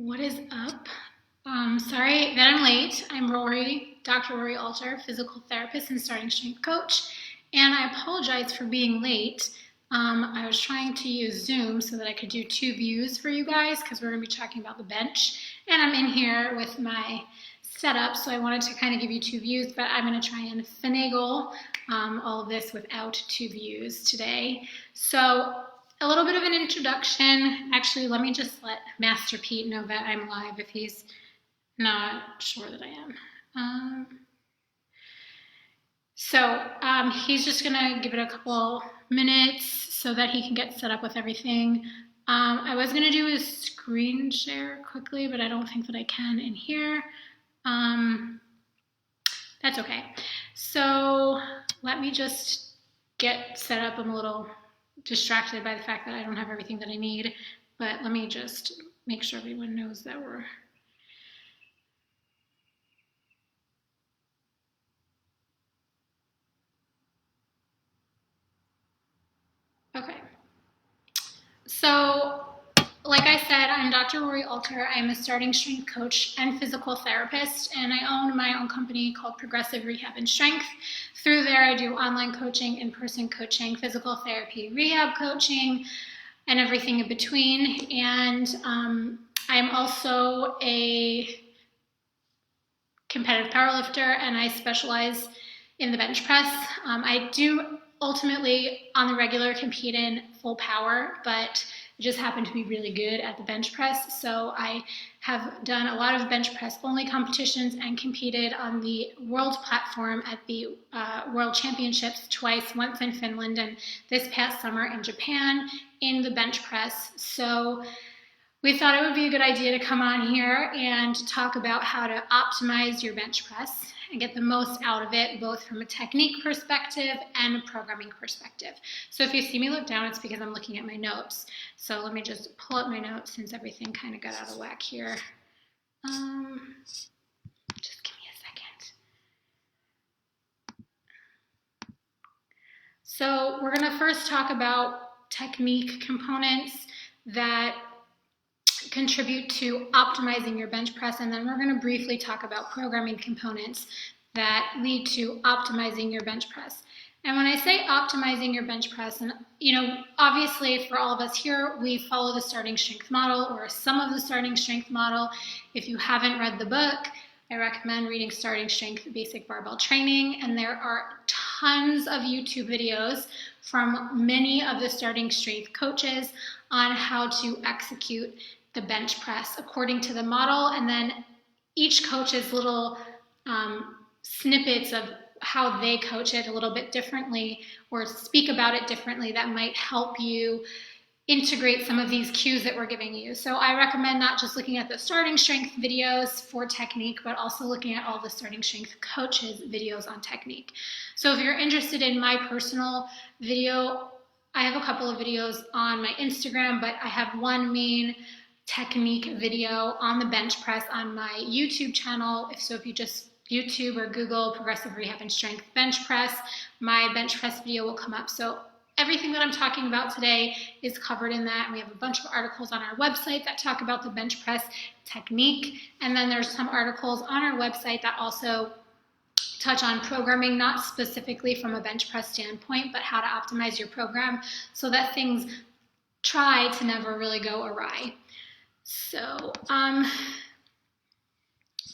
What is up? Sorry that I'm late. I'm Rori, Dr. Rori Alter, physical therapist and starting strength coach, and I apologize for being late. I was trying to use Zoom so that I could do two views for you guys because we're going to be talking about the bench, and I'm in here with my setup, so I wanted to kind of give you two views, but I'm going to try and finagle all of this without two views today. So a little bit of an introduction. Actually, let me just let Master Pete know that I'm live if he's not sure that I am. He's just gonna give it a couple minutes so that he can get set up with everything. I was gonna do a screen share quickly, but I don't think that I can in here. That's okay. So let me just get set up. I'm a little distracted by the fact that I don't have everything that I need, but let me just make sure everyone knows that we're okay. So like I said, I'm Dr. Rori Alter. I'm a starting strength coach and physical therapist, and I own my own company called Progressive Rehab and Strength. Through there, I do online coaching, in-person coaching, physical therapy, rehab coaching, and everything in between. And I'm also a competitive powerlifter, and I specialize in the bench press. I do ultimately, on the regular, compete in full power, but I just happen to be really good at the bench press. So I have done a lot of bench press only competitions and competed on the world platform at the World Championships twice, once in Finland and this past summer in Japan in the bench press. So we thought it would be a good idea to come on here and talk about how to optimize your bench press and get the most out of it, both from a technique perspective and a programming perspective. So if you see me look down, it's because I'm looking at my notes. So let me just pull up my notes since everything kind of got out of whack here. Just give me a second. So we're gonna first talk about technique components that contribute to optimizing your bench press, and then we're going to briefly talk about programming components that lead to optimizing your bench press. And when I say optimizing your bench press, and obviously for all of us here, we follow the starting strength model or some of the starting strength model. If you haven't read the book, I recommend reading Starting Strength Basic Barbell Training, and there are tons of YouTube videos from many of the starting strength coaches on how to execute the bench press according to the model, and then each coach's little snippets of how they coach it a little bit differently or speak about it differently that might help you integrate some of these cues that we're giving you. So I recommend not just looking at the starting strength videos for technique, but also looking at all the starting strength coaches videos on technique. So if you're interested in my personal video, I have a couple of videos on my Instagram, but I have one main technique video on the bench press on my YouTube channel. If you just YouTube or Google Progressive Rehab and Strength bench press, my bench press video will come up. So everything that I'm talking about today is covered in that. And we have a bunch of articles on our website that talk about the bench press technique. And then there's some articles on our website that also touch on programming, not specifically from a bench press standpoint, but how to optimize your program so that things try to never really go awry. So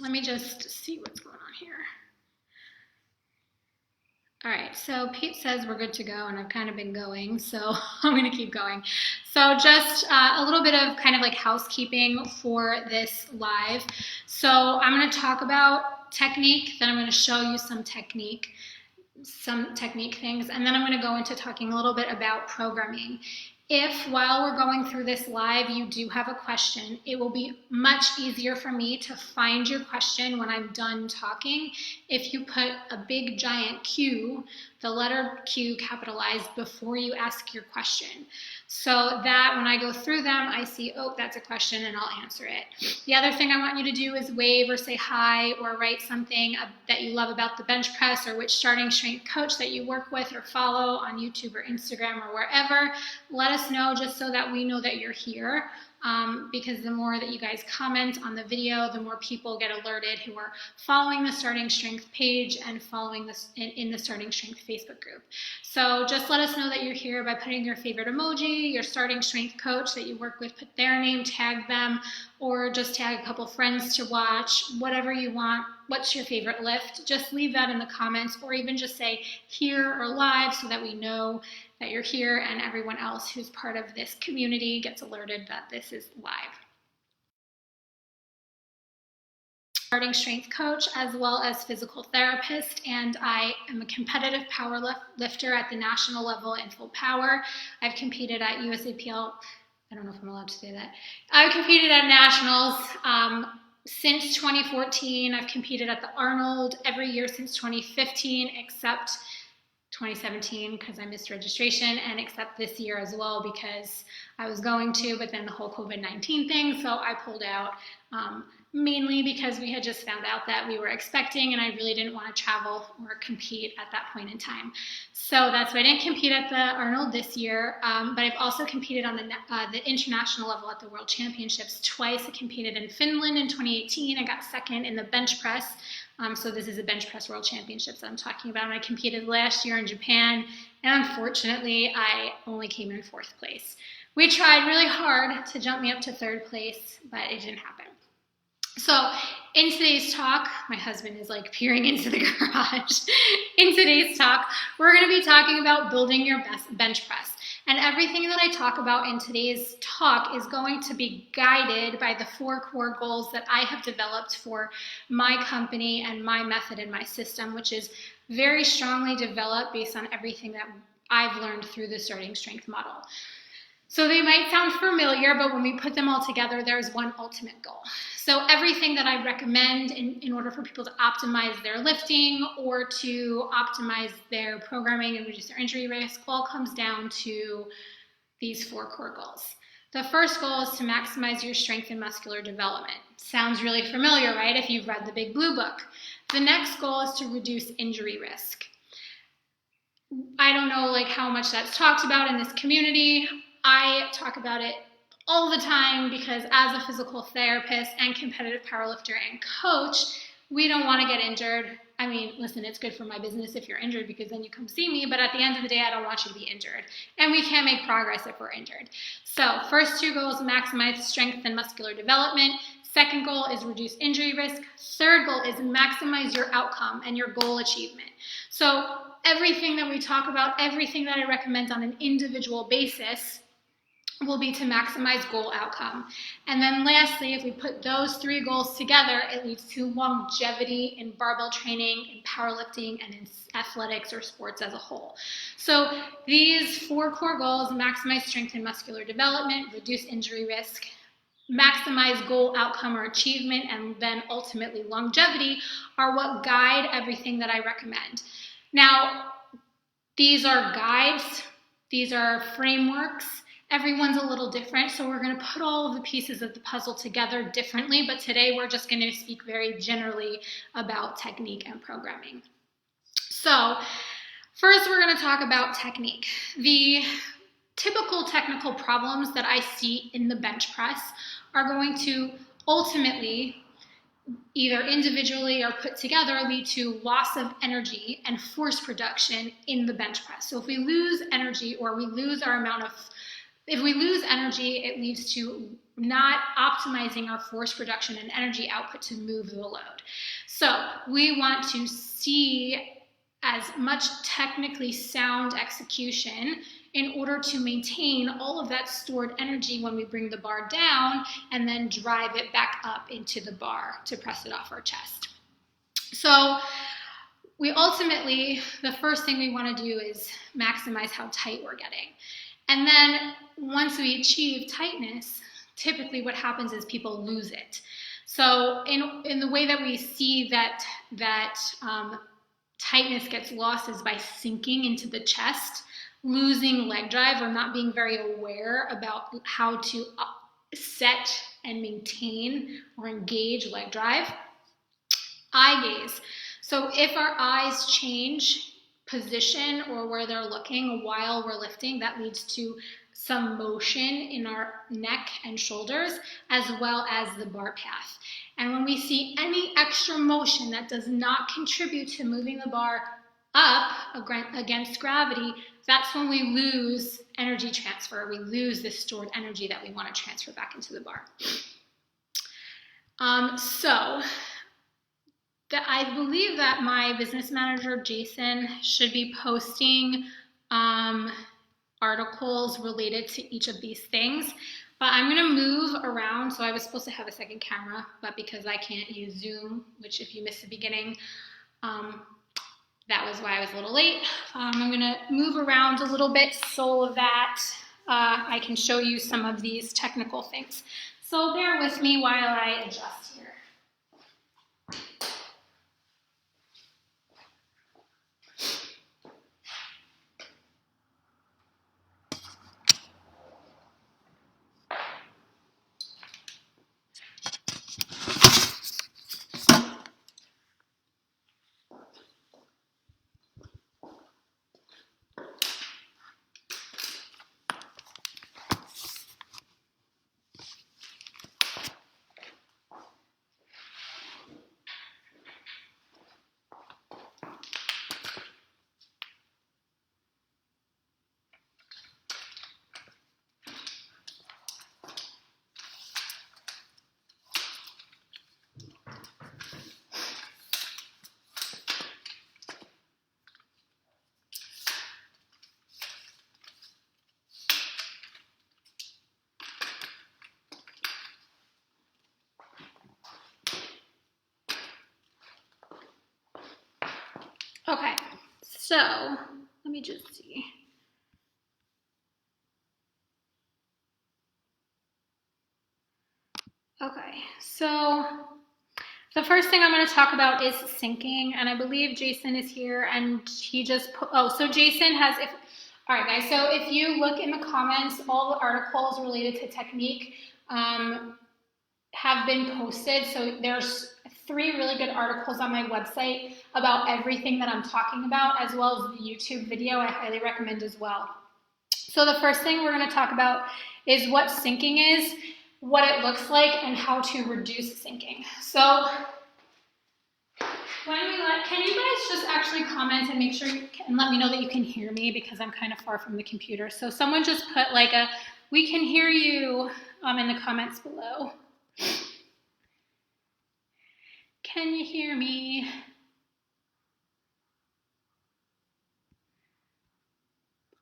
let me just see what's going on here. All right, so Pete says we're good to go, and I've kind of been going, so I'm going to keep going. So just a little bit of kind of like housekeeping for this live. So I'm going to talk about technique, then I'm going to show you some technique things, and then I'm going to go into talking a little bit about programming. If while we're going through this live you do have a question, it will be much easier for me to find your question when I'm done talking if you put a big giant Q, the letter Q capitalized, before you ask your question. So that when I go through them, I see, oh, that's a question, and I'll answer it. The other thing I want you to do is wave or say hi or write something that you love about the bench press or which starting strength coach that you work with or follow on YouTube or Instagram or wherever. Let us know just so that we know that you're here. because the more that you guys comment on the video, the more people get alerted who are following the Starting Strength page and following this in the Starting Strength Facebook group. So just let us know that you're here by putting your favorite emoji, your Starting Strength coach that you work with, put their name, tag them, or just tag a couple friends to watch, whatever you want. What's your favorite lift? Just leave that in the comments, or even just say here or live so that we know that you're here and everyone else who's part of this community gets alerted that this is live. Starting Strength coach as well as physical therapist, and I am a competitive power lifter at the national level in full power. I've competed at USAPL. I don't know if I'm allowed to say that. I've competed at nationals since 2014. I've competed at the Arnold every year since 2015, except 2017 because I missed registration, and except this year as well because I was going to, but then the whole COVID-19 thing, so I pulled out, mainly because we had just found out that we were expecting and I really didn't want to travel or compete at that point in time. So that's why I didn't compete at the Arnold this year, but I've also competed on the international level at the World Championships twice. I competed in Finland in 2018. I got second in the bench press. So this is a bench press World Championships that I'm talking about. And I competed last year in Japan, and unfortunately, I only came in 4th place. We tried really hard to jump me up to 3rd place, but it didn't happen. So in today's talk, my husband is like peering into the garage. In today's talk, we're going to be talking about building your best bench press. And everything that I talk about in today's talk is going to be guided by the 4 core goals that I have developed for my company and my method and my system, which is very strongly developed based on everything that I've learned through the Starting Strength model. So they might sound familiar, but when we put them all together, there's one ultimate goal. So everything that I recommend in order for people to optimize their lifting or to optimize their programming and reduce their injury risk all comes down to these 4 core goals. The first goal is to maximize your strength and muscular development. Sounds really familiar, right, if you've read the Big Blue Book. The next goal is to reduce injury risk. I don't know how much that's talked about in this community. I talk about it all the time because as a physical therapist and competitive powerlifter and coach, we don't want to get injured. I mean, listen, it's good for my business if you're injured because then you come see me, but at the end of the day, I don't want you to be injured. And we can't make progress if we're injured. So first 2 goals, maximize strength and muscular development. Second goal is reduce injury risk. Third goal is maximize your outcome and your goal achievement. So everything that we talk about, everything that I recommend on an individual basis will be to maximize goal outcome. And then lastly, if we put those 3 goals together, it leads to longevity in barbell training, in powerlifting, and in athletics or sports as a whole. So these 4 core goals, maximize strength and muscular development, reduce injury risk, maximize goal outcome or achievement, and then ultimately longevity, are what guide everything that I recommend. Now, these are guides, these are frameworks. Everyone's a little different, so we're going to put all of the pieces of the puzzle together differently, but today we're just going to speak very generally about technique and programming. So first we're going to talk about technique. The typical technical problems that I see in the bench press are going to ultimately, either individually or put together, lead to loss of energy and force production in the bench press. So if we lose energy or we lose our amount of If we lose energy, it leads to not optimizing our force production and energy output to move the load. So we want to see as much technically sound execution in order to maintain all of that stored energy when we bring the bar down and then drive it back up into the bar to press it off our chest. So we ultimately, the first thing we want to do is maximize how tight we're getting. And then once we achieve tightness, typically what happens is people lose it. So in the way that we see that tightness gets lost is by sinking into the chest, losing leg drive, or not being very aware about how to set and maintain or engage leg drive. Eye gaze. So if our eyes change position or where they're looking while we're lifting, that leads to some motion in our neck and shoulders, as well as the bar path. And when we see any extra motion that does not contribute to moving the bar up against gravity, that's when we lose energy transfer. We lose this stored energy that we want to transfer back into the bar. I believe that my business manager, Jason, should be posting articles related to each of these things. But I'm going to move around. So I was supposed to have a second camera, but because I can't use Zoom, which if you missed the beginning, that was why I was a little late. I'm going to move around a little bit so that I can show you some of these technical things. So bear with me while I adjust here. Okay, so let me just see. Okay, so the first thing I'm going to talk about is sinking, and I believe Jason is here, and he just put, so Jason has, all right guys, so if you look in the comments, all the articles related to technique have been posted. So there's 3 really good articles on my website about everything that I'm talking about, as well as the YouTube video I highly recommend as well. So the first thing we're going to talk about is what sinking is, what it looks like, and how to reduce sinking. So can you guys just actually comment and make sure and let me know that you can hear me, because I'm kind of far from the computer. So someone just put like we can hear you in the comments below. Can you hear me?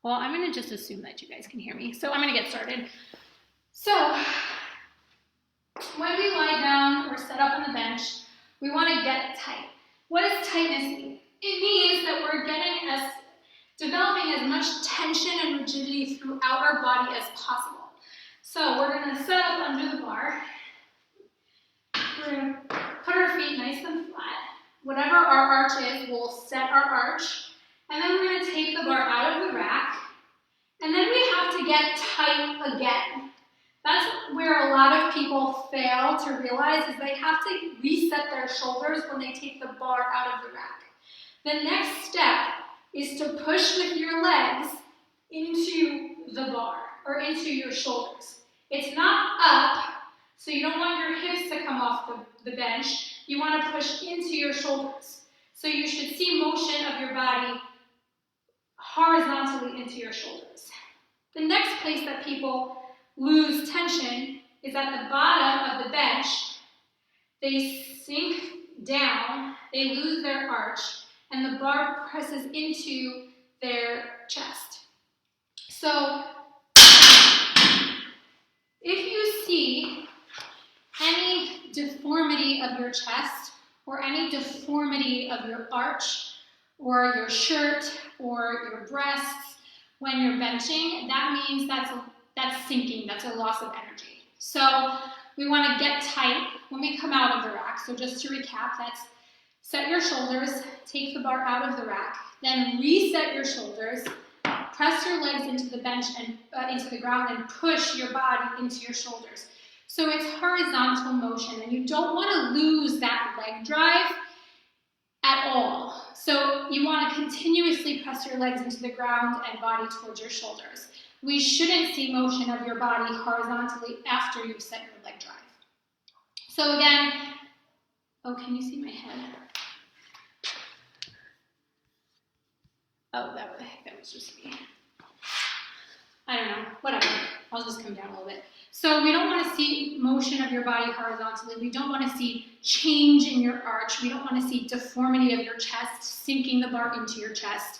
Well, I'm going to just assume that you guys can hear me. So I'm going to get started. So when we lie down or set up on the bench, we want to get tight. What does tightness mean? It means that we're developing as much tension and rigidity throughout our body as possible. So we're going to set up under the bar. We're going to put our feet nice and flat. Whatever our arch is, we'll set our arch. And then we're going to take the bar out of the rack. And then we have to get tight again. That's where a lot of people fail to realize, is they have to reset their shoulders when they take the bar out of the rack. The next step is to push with your legs into the bar or into your shoulders. It's not up, so you don't want your hips to come off the bench. You want to push into your shoulders. So you should see motion of your body horizontally into your shoulders. The next place that people lose tension is at the bottom of the bench. They sink down, they lose their arch, and the bar presses into their chest. So if you see any deformity of your chest or any deformity of your arch or your shirt or your breasts when you're benching, that means that's sinking, that's a loss of energy. So we want to get tight when we come out of the rack. So just to recap, that's set your shoulders, take the bar out of the rack, then reset your shoulders, press your legs into the bench and into the ground, and push your body into your shoulders. So it's horizontal motion, and you don't want to lose that leg drive at all. So you want to continuously press your legs into the ground and body towards your shoulders. We shouldn't see motion of your body horizontally after you've set your leg drive. So again, oh, can you see my head? Oh, that was just me. I don't know, whatever. I'll just come down a little bit. So we don't want to see motion of your body horizontally. We don't want to see change in your arch. We don't want to see deformity of your chest, sinking the bar into your chest.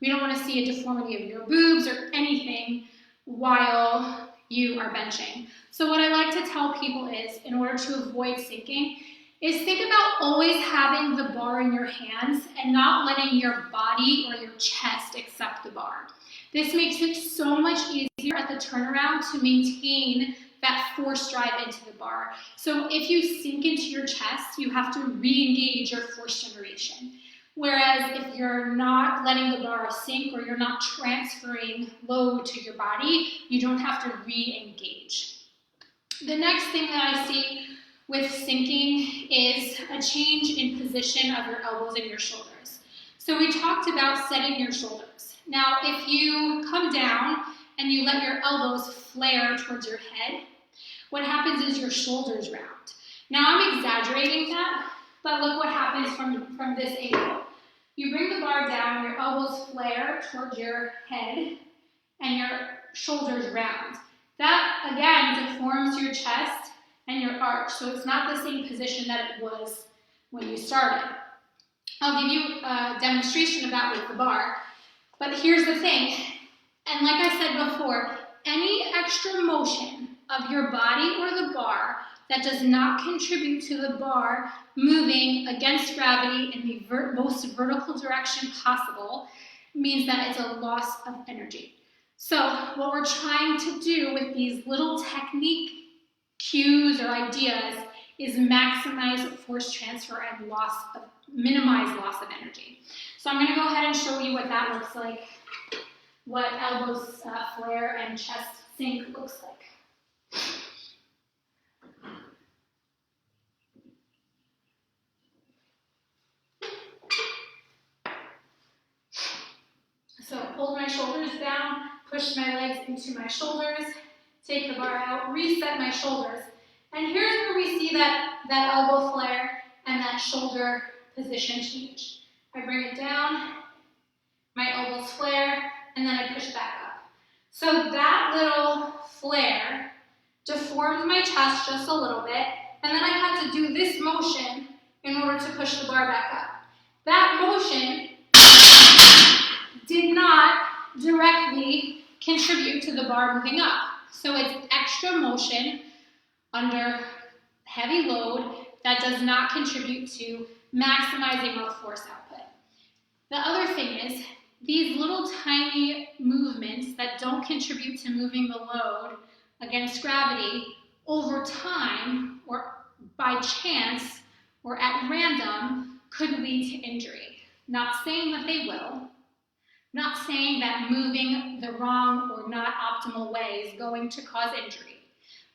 We don't want to see a deformity of your boobs or anything while you are benching. So what I like to tell people is, in order to avoid sinking, is think about always having the bar in your hands and not letting your body or your chest accept the bar. This makes it so much easier at the turnaround to maintain that force drive into the bar. So if you sink into your chest, you have to re-engage your force generation. Whereas if you're not letting the bar sink or you're not transferring load to your body, you don't have to re-engage. The next thing that I see with sinking is a change in position of your elbows and your shoulders. So we talked about setting your shoulders. Now, if you come down and you let your elbows flare towards your head, what happens is your shoulders round. Now, I'm exaggerating that, but look what happens from this angle. You bring the bar down, your elbows flare towards your head, and your shoulders round. That, again, deforms your chest and your arch, so it's not the same position that it was when you started. I'll give you a demonstration of that with the bar, but here's the thing, and like I said before, any extra motion of your body or the bar that does not contribute to the bar moving against gravity in the most vertical direction possible means that it's a loss of energy. So what we're trying to do with these little technique cues or ideas is maximize force transfer and minimize loss of energy. So I'm going to go ahead and show you what that looks like, what elbows flare and chest sink looks like. So hold my shoulders down, push my legs into my shoulders, take the bar out, reset my shoulders. And here's where we see that elbow flare and that shoulder position change. I bring it down, my elbows flare, and then I push back up. So that little flare deformed my chest just a little bit, and then I had to do this motion in order to push the bar back up. That motion did not directly contribute to the bar moving up. So it's extra motion under heavy load that does not contribute to maximizing our force output. The other thing is, these little tiny movements that don't contribute to moving the load against gravity over time or by chance or at random could lead to injury. Not saying that they will, not saying that moving the wrong or not optimal way is going to cause injury.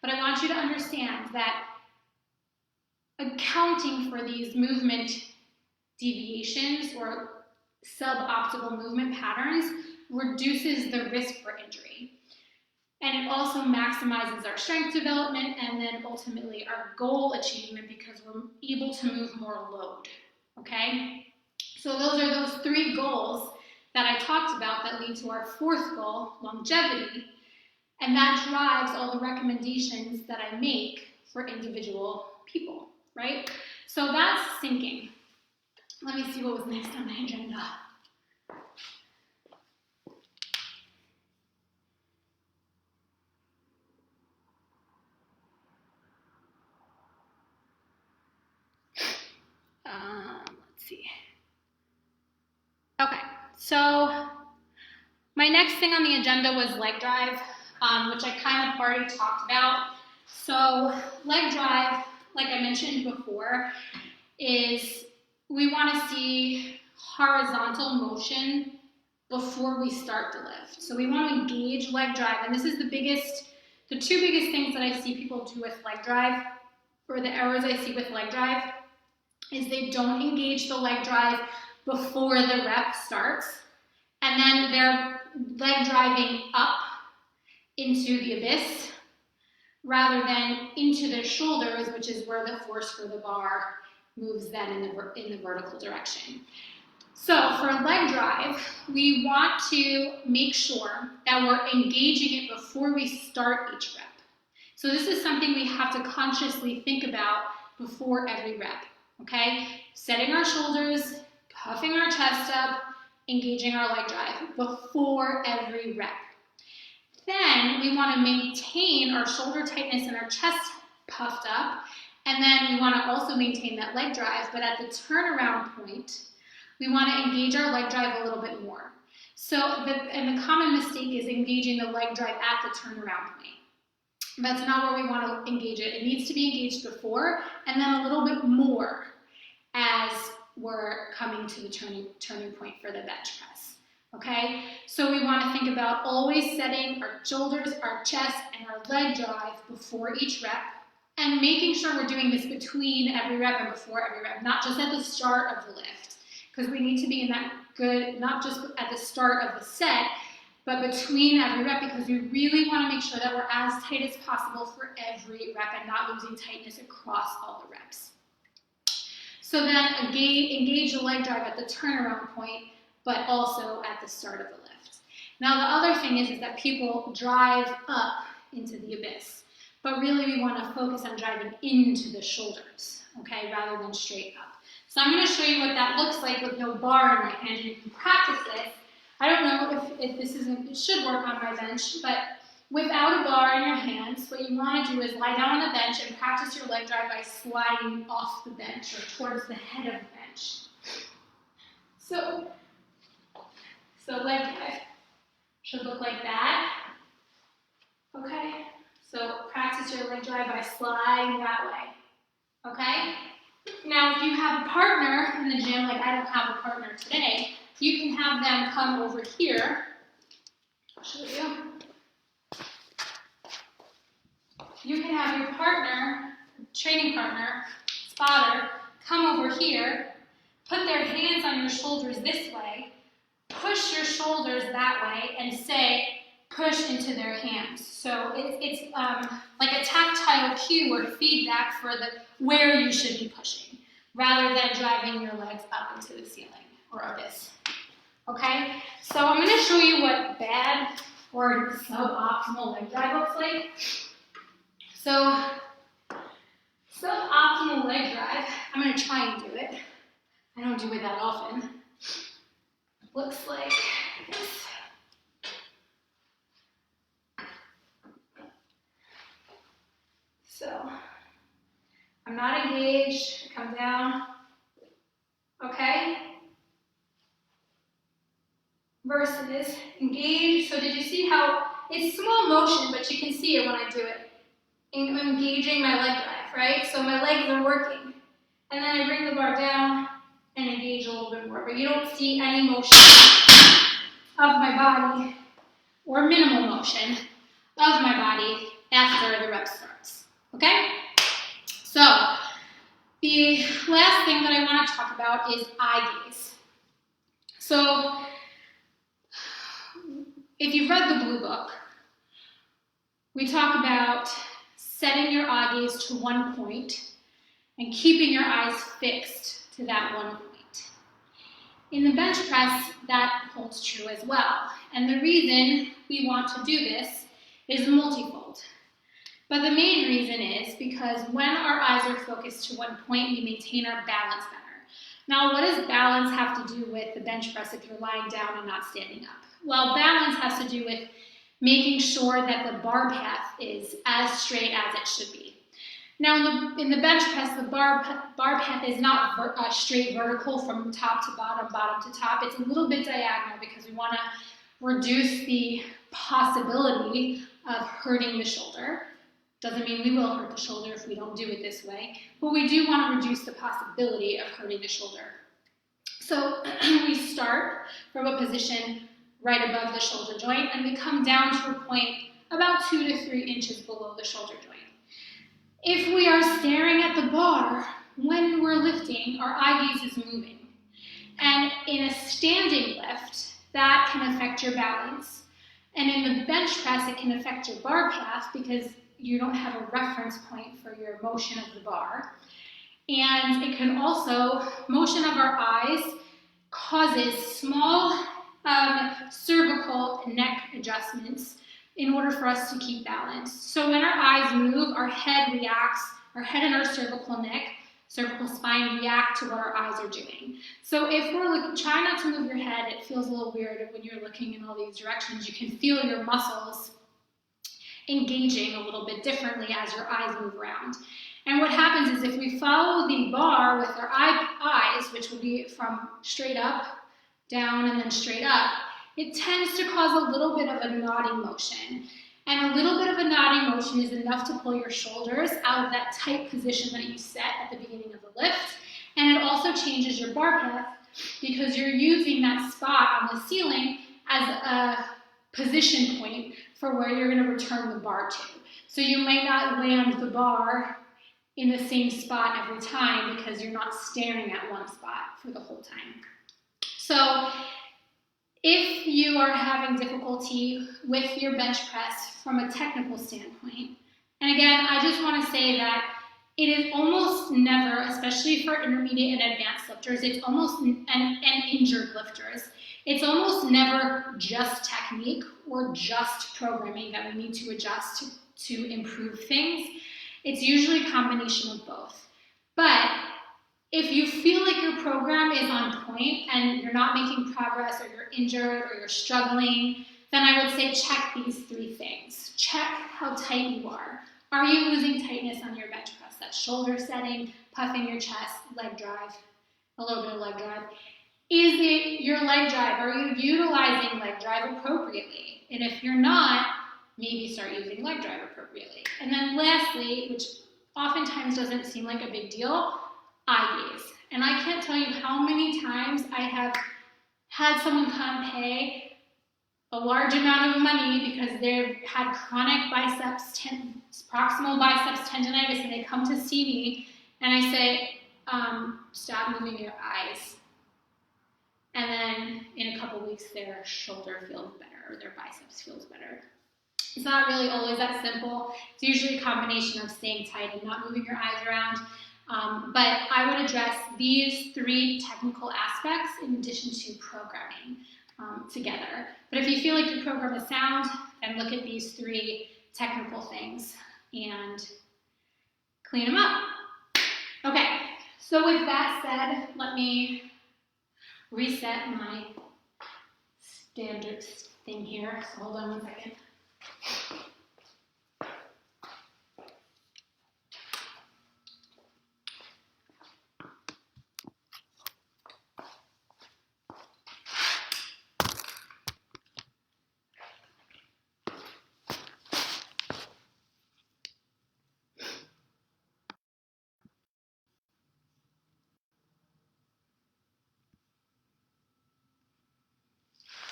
But I want you to understand that accounting for these movement deviations or suboptimal movement patterns reduces the risk for injury. And it also maximizes our strength development and then ultimately our goal achievement because we're able to move more load, okay? So those are those three goals that I talked about that lead to our fourth goal, longevity, and that drives all the recommendations that I make for individual people, right? So that's sinking. Let me see what was next on my agenda. Let's see. Okay, so my next thing on the agenda was leg drive, which I kind of already talked about. So leg drive, like I mentioned before, is we want to see horizontal motion before we start the lift. So we want to engage leg drive, and this is the two biggest things that I see people do with leg drive, or the errors I see with leg drive, is they don't engage the leg drive before the rep starts, and then they're leg driving up into the abyss rather than into the shoulders, which is where the force for the bar moves then in the vertical direction. So for a leg drive, we want to make sure that we're engaging it before we start each rep. So this is something we have to consciously think about before every rep, okay? Setting our shoulders, puffing our chest up, engaging our leg drive before every rep. Then we want to maintain our shoulder tightness and our chest puffed up, and then we want to also maintain that leg drive, but at the turnaround point, we want to engage our leg drive a little bit more. So, the common mistake is engaging the leg drive at the turnaround point. That's not where we want to engage it. It needs to be engaged before, and then a little bit more as we're coming to the turning point for the bench press. Okay, so we want to think about always setting our shoulders, our chest, and our leg drive before each rep, and making sure we're doing this between every rep and before every rep, not just at the start of the lift, because we need to be in that good, not just at the start of the set, but between every rep, because we really want to make sure that we're as tight as possible for every rep and not losing tightness across all the reps. So then engage the leg drive at the turnaround point, but also at the start of the lift. Now the other thing is that people drive up into the abyss, but really we want to focus on driving into the shoulders, okay, rather than straight up. So I'm going to show you what that looks like with no bar in my hand, and you can practice this. I don't know if this isn't, it should work on my bench, but without a bar in your hands, what you want to do is lie down on the bench and practice your leg drive by sliding off the bench or towards the head of the bench. So leg drive should look like that. Okay? So practice your leg drive by sliding that way. Okay? Now, if you have a partner in the gym, like I don't have a partner today, you can have them come over here. I'll show you. You can have your partner, training partner, spotter, come over here, put their hands on your shoulders this way, push your shoulders that way, and say, push into their hands. So it's like a tactile cue or feedback for where you should be pushing, rather than driving your legs up into the ceiling or abyss. Okay? So I'm going to show you what bad or suboptimal leg drive looks like. So suboptimal leg drive, I'm going to try and do it. I don't do it that often. Looks like this. So I'm not engaged, come down, okay? Versus engage. So did you see how it's small motion, but you can see it when I do it. I'm engaging my leg drive, right? So my legs are working. And then I bring the bar down and engage a little bit more. But you don't see any motion of my body or minimal motion of my body after the rep starts. Okay? So the last thing that I want to talk about is eye gaze. So if you've read the Blue Book, we talk about setting your eye gaze to one point and keeping your eyes fixed to that one point. In the bench press, that holds true as well. And the reason we want to do this is multifold. But the main reason is because when our eyes are focused to one point, we maintain our balance better. Now, what does balance have to do with the bench press if you're lying down and not standing up? Well, balance has to do with making sure that the bar path is as straight as it should be. Now, in the bench press, the bar path is not straight vertical from top to bottom, bottom to top. It's a little bit diagonal because we want to reduce the possibility of hurting the shoulder. Doesn't mean we will hurt the shoulder if we don't do it this way, but we do want to reduce the possibility of hurting the shoulder. So we start from a position right above the shoulder joint, and we come down to a point about 2 to 3 inches below the shoulder joint. If we are staring at the bar when we're lifting, our eye gaze is moving. And in a standing lift, that can affect your balance. And in the bench press, it can affect your bar path because you don't have a reference point for your motion of the bar. And it can also, motion of our eyes causes small cervical neck adjustments in order for us to keep balance. So when our eyes move, our head reacts, our head and our cervical spine react to what our eyes are doing. So if we're looking, try not to move your head. It feels a little weird when you're looking in all these directions. You can feel your muscles engaging a little bit differently as your eyes move around. And what happens is if we follow the bar with our eyes, which will be from straight up, down, and then straight up, it tends to cause a little bit of a nodding motion. And a little bit of a nodding motion is enough to pull your shoulders out of that tight position that you set at the beginning of the lift. And it also changes your bar path because you're using that spot on the ceiling as a position point for where you're going to return the bar to. So you might not land the bar in the same spot every time because you're not staring at one spot for the whole time. So if you are having difficulty with your bench press from a technical standpoint, and again, I just want to say that it is almost never, especially for intermediate and advanced lifters, it's almost, and injured lifters, it's almost never just technique or just programming that we need to adjust to improve things. It's usually a combination of both. But if you feel like your program is on point and you're not making progress or you're injured or you're struggling, then I would say check these three things. Check how tight you are. Are you losing tightness on your bench press? That shoulder setting, puffing your chest, leg drive, a little bit of leg drive. Is it your leg drive? Are you utilizing leg drive appropriately? And if you're not, maybe start using leg drive appropriately. And then lastly, which oftentimes doesn't seem like a big deal, eye gaze. And I can't tell you how many times I have had someone come pay a large amount of money because they've had chronic proximal biceps tendonitis, and they come to see me and I say, stop moving your eyes. And then in a couple weeks, their shoulder feels better or their biceps feels better. It's not really always that simple. It's usually a combination of staying tight and not moving your eyes around. But I would address these three technical aspects in addition to programming together. But if you feel like your program is sound, then look at these three technical things and clean them up. Okay, so with that said, let me reset my standard thing here. So hold on one second.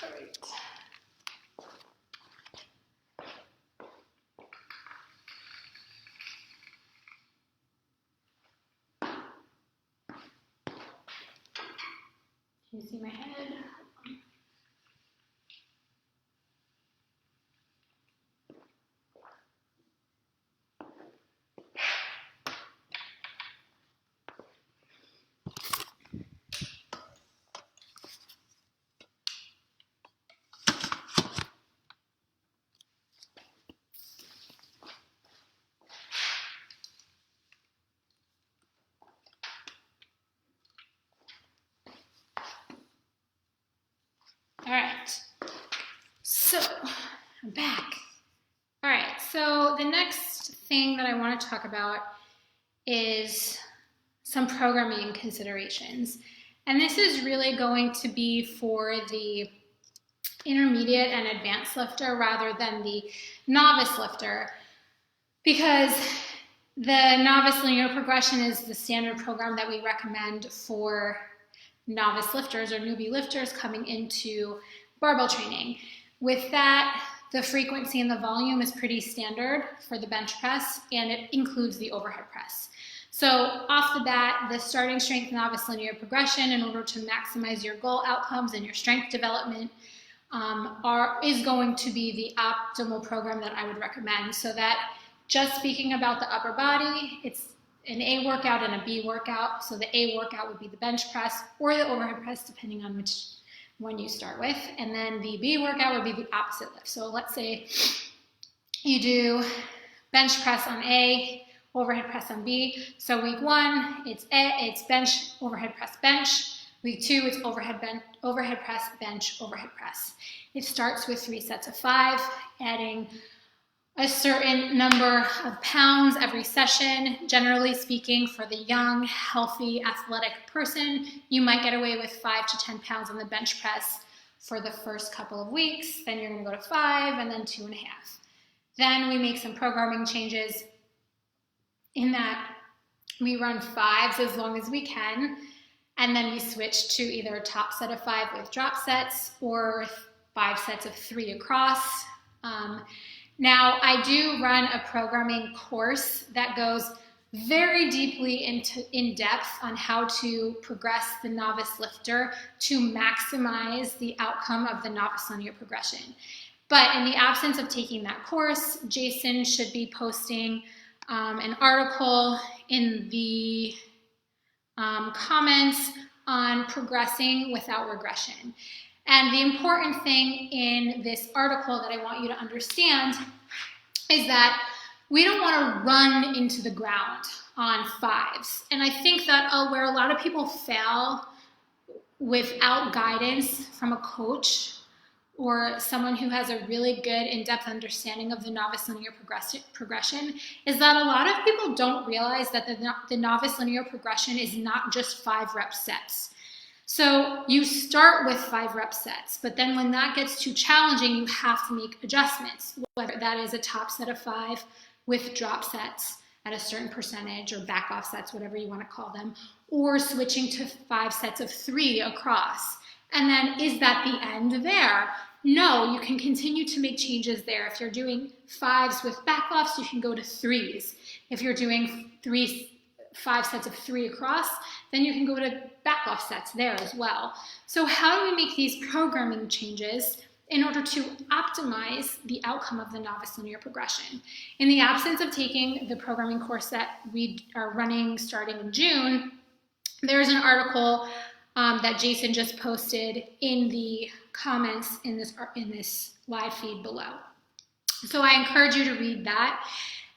All right. Can you see my head? All right, so I'm back. All right, so the next thing that I want to talk about is some programming considerations. And this is really going to be for the intermediate and advanced lifter rather than the novice lifter, because the novice linear progression is the standard program that we recommend for novice lifters or newbie lifters coming into barbell training. With that, the frequency and the volume is pretty standard for the bench press, and it includes the overhead press. So off the bat, the starting strength novice linear progression, in order to maximize your goal outcomes and your strength development, is going to be the optimal program that I would recommend. So that, just speaking about the upper body, it's an A workout and a B workout. So the A workout would be the bench press or the overhead press, depending on which one you start with. And then the B workout would be the opposite lift. So let's say you do bench press on A, overhead press on B. So week 1, it's bench, overhead press, bench. Week 2, it's overhead press, bench, overhead press. It starts with 3 sets of 5, adding a certain number of pounds every session. Generally speaking, for the young, healthy, athletic person, you might get away with 5 to 10 pounds on the bench press for the first couple of weeks. Then you're going to go to 5 and then 2.5. Then we make some programming changes in that we run 5s as long as we can. And then we switch to either a top set of 5 with drop sets or 5 sets of 3 across. Now, I do run a programming course that goes very deeply in depth on how to progress the novice lifter to maximize the outcome of the novice linear progression. But in the absence of taking that course, Jason should be posting an article in the comments on progressing without regression. And the important thing in this article that I want you to understand is that we don't want to run into the ground on 5s. And I think that where a lot of people fail without guidance from a coach or someone who has a really good in-depth understanding of the novice linear progression is that a lot of people don't realize that the novice linear progression is not just 5 rep sets. So you start with 5 rep sets, but then when that gets too challenging, you have to make adjustments, whether that is a top set of 5 with drop sets at a certain percentage or back off sets, whatever you want to call them, or switching to 5 sets of 3 across. And then is that the end there? No, you can continue to make changes there. If you're doing 5s with back offs, you can go to 3s. If you're doing 5 sets of 3 across, then you can go to back off sets there as well. So how do we make these programming changes in order to optimize the outcome of the novice linear progression? In the absence of taking the programming course that we are running starting in June, there's an article that Jason just posted in the comments in this live feed below. So I encourage you to read that.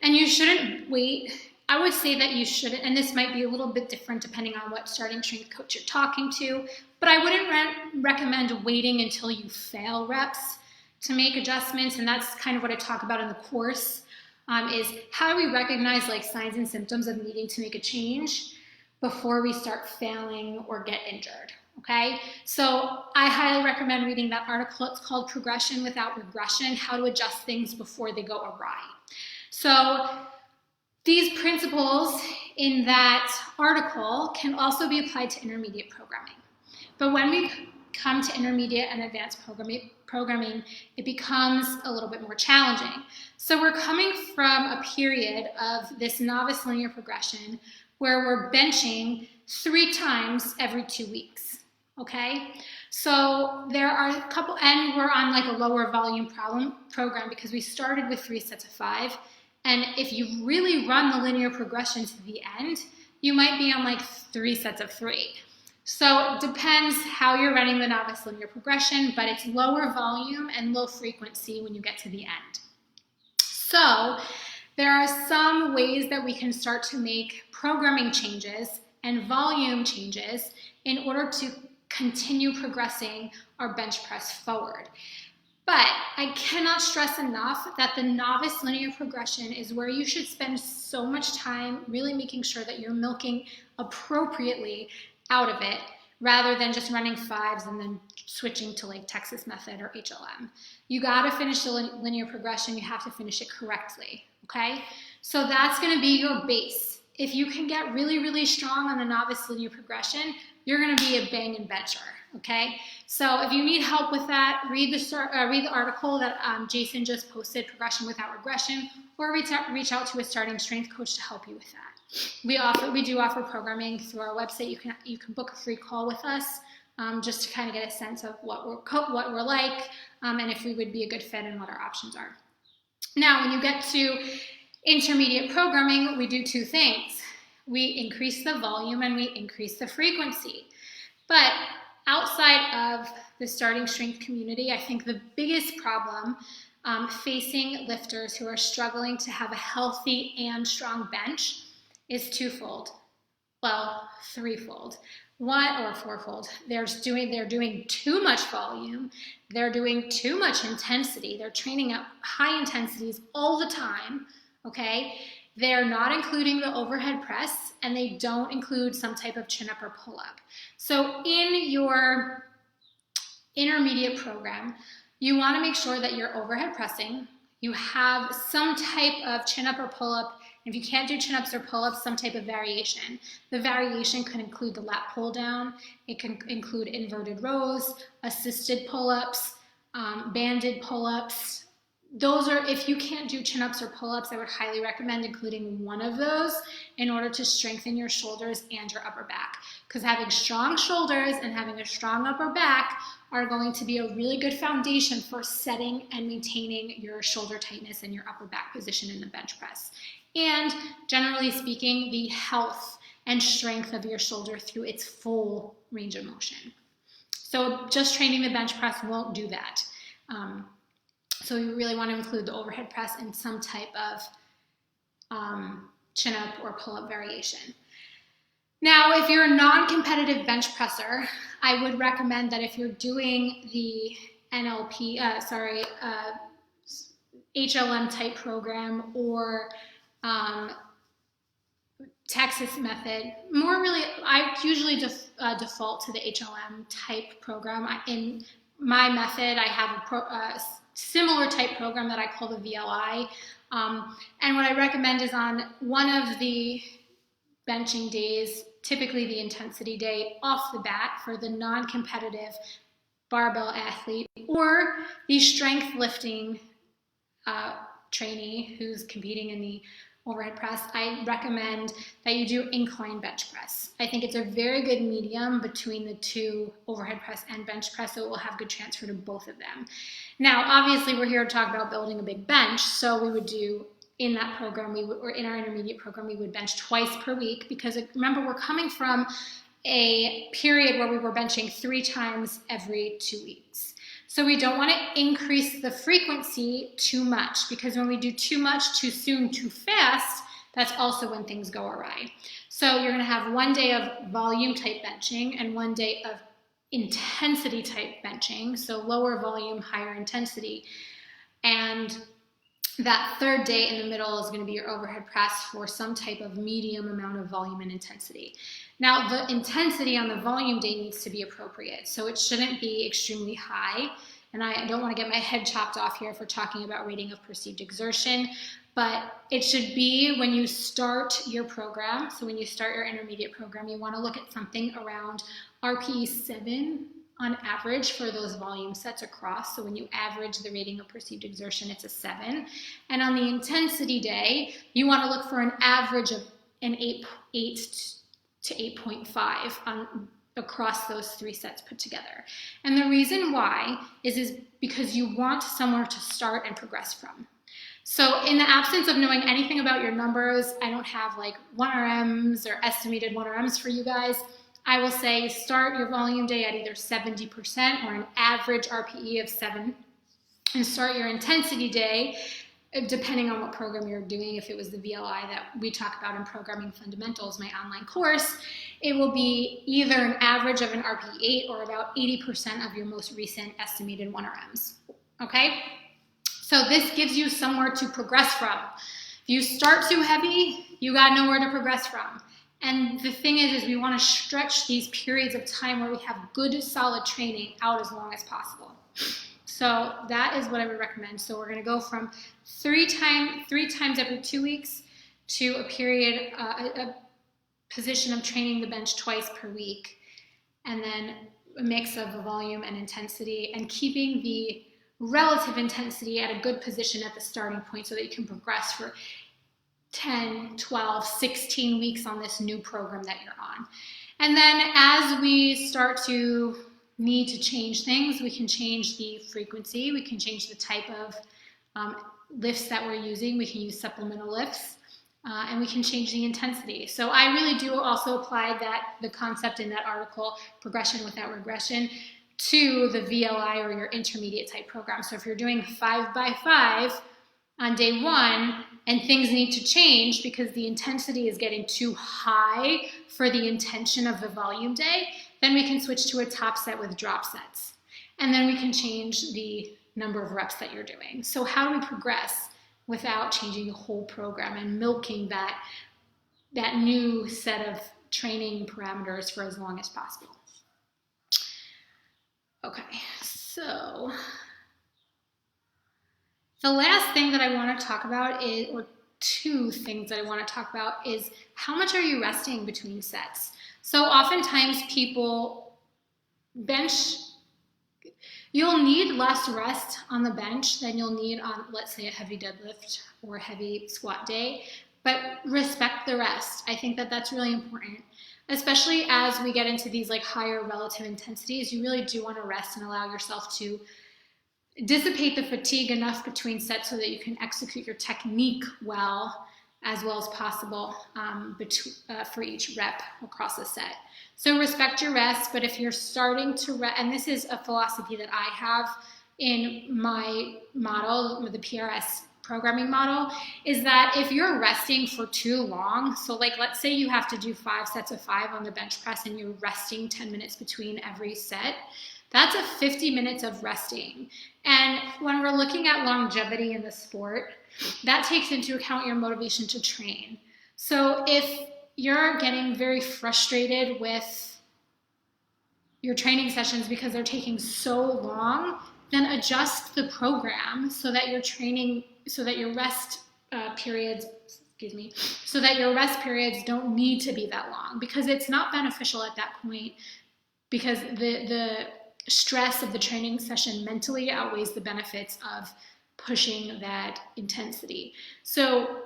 And you shouldn't wait. I would say that you shouldn't, and this might be a little bit different depending on what starting strength coach you're talking to, but I wouldn't recommend waiting until you fail reps to make adjustments. And that's kind of what I talk about in the course, is how do we recognize like signs and symptoms of needing to make a change before we start failing or get injured, okay? So I highly recommend reading that article. It's called Progression Without Regression, How to Adjust Things Before They Go Awry. So these principles in that article can also be applied to intermediate programming. But when we come to intermediate and advanced programming, it becomes a little bit more challenging. So we're coming from a period of this novice linear progression where we're benching 3 times every 2 weeks, okay? So there are a couple, and we're on like a lower volume program because we started with 3 sets of 5. And if you really run the linear progression to the end, you might be on like 3 sets of 3. So it depends how you're running the novice linear progression, but it's lower volume and low frequency when you get to the end. So there are some ways that we can start to make programming changes and volume changes in order to continue progressing our bench press forward. But I cannot stress enough that the novice linear progression is where you should spend so much time really making sure that you're milking appropriately out of it rather than just running 5s and then switching to like Texas method or HLM. You got to finish the linear progression. You have to finish it correctly, okay? So that's going to be your base. If you can get really, really strong on the novice linear progression, you're going to be a banging bencher, okay? So if you need help with that, read the article that Jason just posted, Progression Without Regression, or reach out to a starting strength coach to help you with that. We do offer programming through our website. You can book a free call with us just to kind of get a sense of what we're like, and if we would be a good fit and what our options are. Now, when you get to intermediate programming, we do two things. We increase the volume and we increase the frequency. But outside of the starting strength community, I think the biggest problem facing lifters who are struggling to have a healthy and strong bench is twofold. Well, threefold. One or fourfold. They're doing too much volume. They're doing too much intensity. They're training at high intensities all the time, okay? They're not including the overhead press, and they don't include some type of chin-up or pull-up. So in your intermediate program, you want to make sure that you're overhead pressing, you have some type of chin-up or pull-up. If you can't do chin-ups or pull-ups, some type of variation. The variation could include the lat pull-down. It can include inverted rows, assisted pull-ups, banded pull-ups. Those are, if you can't do chin-ups or pull-ups, I would highly recommend including one of those in order to strengthen your shoulders and your upper back. Because having strong shoulders and having a strong upper back are going to be a really good foundation for setting and maintaining your shoulder tightness and your upper back position in the bench press. And generally speaking, the health and strength of your shoulder through its full range of motion. So just training the bench press won't do that. So you really want to include the overhead press and some type of chin-up or pull-up variation. Now, if you're a non-competitive bench presser, I would recommend that if you're doing the HLM type program or Texas method, I usually default to the HLM type program. In my method, I have a similar type program that I call the VLI. And what I recommend is on one of the benching days, typically the intensity day, off the bat for the non-competitive barbell athlete or the strength lifting trainee who's competing in the overhead press, I recommend that you do incline bench press. I think it's a very good medium between the two, overhead press and bench press, so it will have good transfer to both of them. Now, obviously, we're here to talk about building a big bench, so we would do in that program, or in our intermediate program, we would bench twice per week because remember, we're coming from a period where we were benching 3 times every 2 weeks. So we don't want to increase the frequency too much because when we do too much, too soon, too fast, that's also when things go awry. So you're going to have one day of volume type benching and one day of intensity type benching. So lower volume, higher intensity. And that third day in the middle is going to be your overhead press for some type of medium amount of volume and intensity. Now, the intensity on the volume day needs to be appropriate, so it shouldn't be extremely high. And I don't want to get my head chopped off here for talking about rating of perceived exertion, but it should be when you start your program, so when you start your intermediate program, you want to look at something around RPE 7 on average for those volume sets across. So when you average the rating of perceived exertion, it's a 7. And on the intensity day, you want to look for an average of an 8 to 8.5 across those 3 sets put together. And the reason why is because you want somewhere to start and progress from. So in the absence of knowing anything about your numbers, I don't have like 1RMs or estimated 1RMs for you guys. I will say start your volume day at either 70% or an average RPE of 7, and start your intensity day, depending on what program you're doing. If it was the VLI that we talk about in Programming Fundamentals, my online course, it will be either an average of an RPE 8 or about 80% of your most recent estimated 1RMs, okay? So this gives you somewhere to progress from. If you start too heavy, you got nowhere to progress from. And the thing is we want to stretch these periods of time where we have good, solid training out as long as possible. So that is what I would recommend. So we're going to go from 3 times every 2 weeks to a period, a position of training the bench twice per week, and then a mix of volume and intensity, and keeping the relative intensity at a good position at the starting point so that you can progress for 10, 12, 16 weeks on this new program that you're on. And then as we start to need to change things, we can change the frequency, we can change the type of lifts that we're using, we can use supplemental lifts, and we can change the intensity. So I really do also apply the concept in that article, progression without regression, to the VLI or your intermediate type program. So if you're doing 5x5 on day 1 and things need to change because the intensity is getting too high for the intention of the volume day, then we can switch to a top set with drop sets. And then we can change the number of reps that you're doing. So how do we progress without changing the whole program and milking that new set of training parameters for as long as possible? Okay, so the last thing that I want to talk about is, or two things that I want to talk about, is how much are you resting between sets? So oftentimes people bench, you'll need less rest on the bench than you'll need on, let's say, a heavy deadlift or a heavy squat day, but respect the rest. I think that that's really important, especially as we get into these like higher relative intensities. You really do want to rest and allow yourself to dissipate the fatigue enough between sets so that you can execute your technique well as possible for each rep across a set. So respect your rest, but if you're starting to rest, and this is a philosophy that I have in my model, the PRS programming model, is that if you're resting for too long, so like let's say you have to do 5 sets of 5 on the bench press and you're resting 10 minutes between every set, that's a 50 minutes of resting. And when we're looking at longevity in the sport, that takes into account your motivation to train. So if you're getting very frustrated with your training sessions because they're taking so long, then adjust the program so that your training, so that your rest periods, so that your rest periods don't need to be that long, because it's not beneficial at that point, because the stress of the training session mentally outweighs the benefits of pushing that intensity. So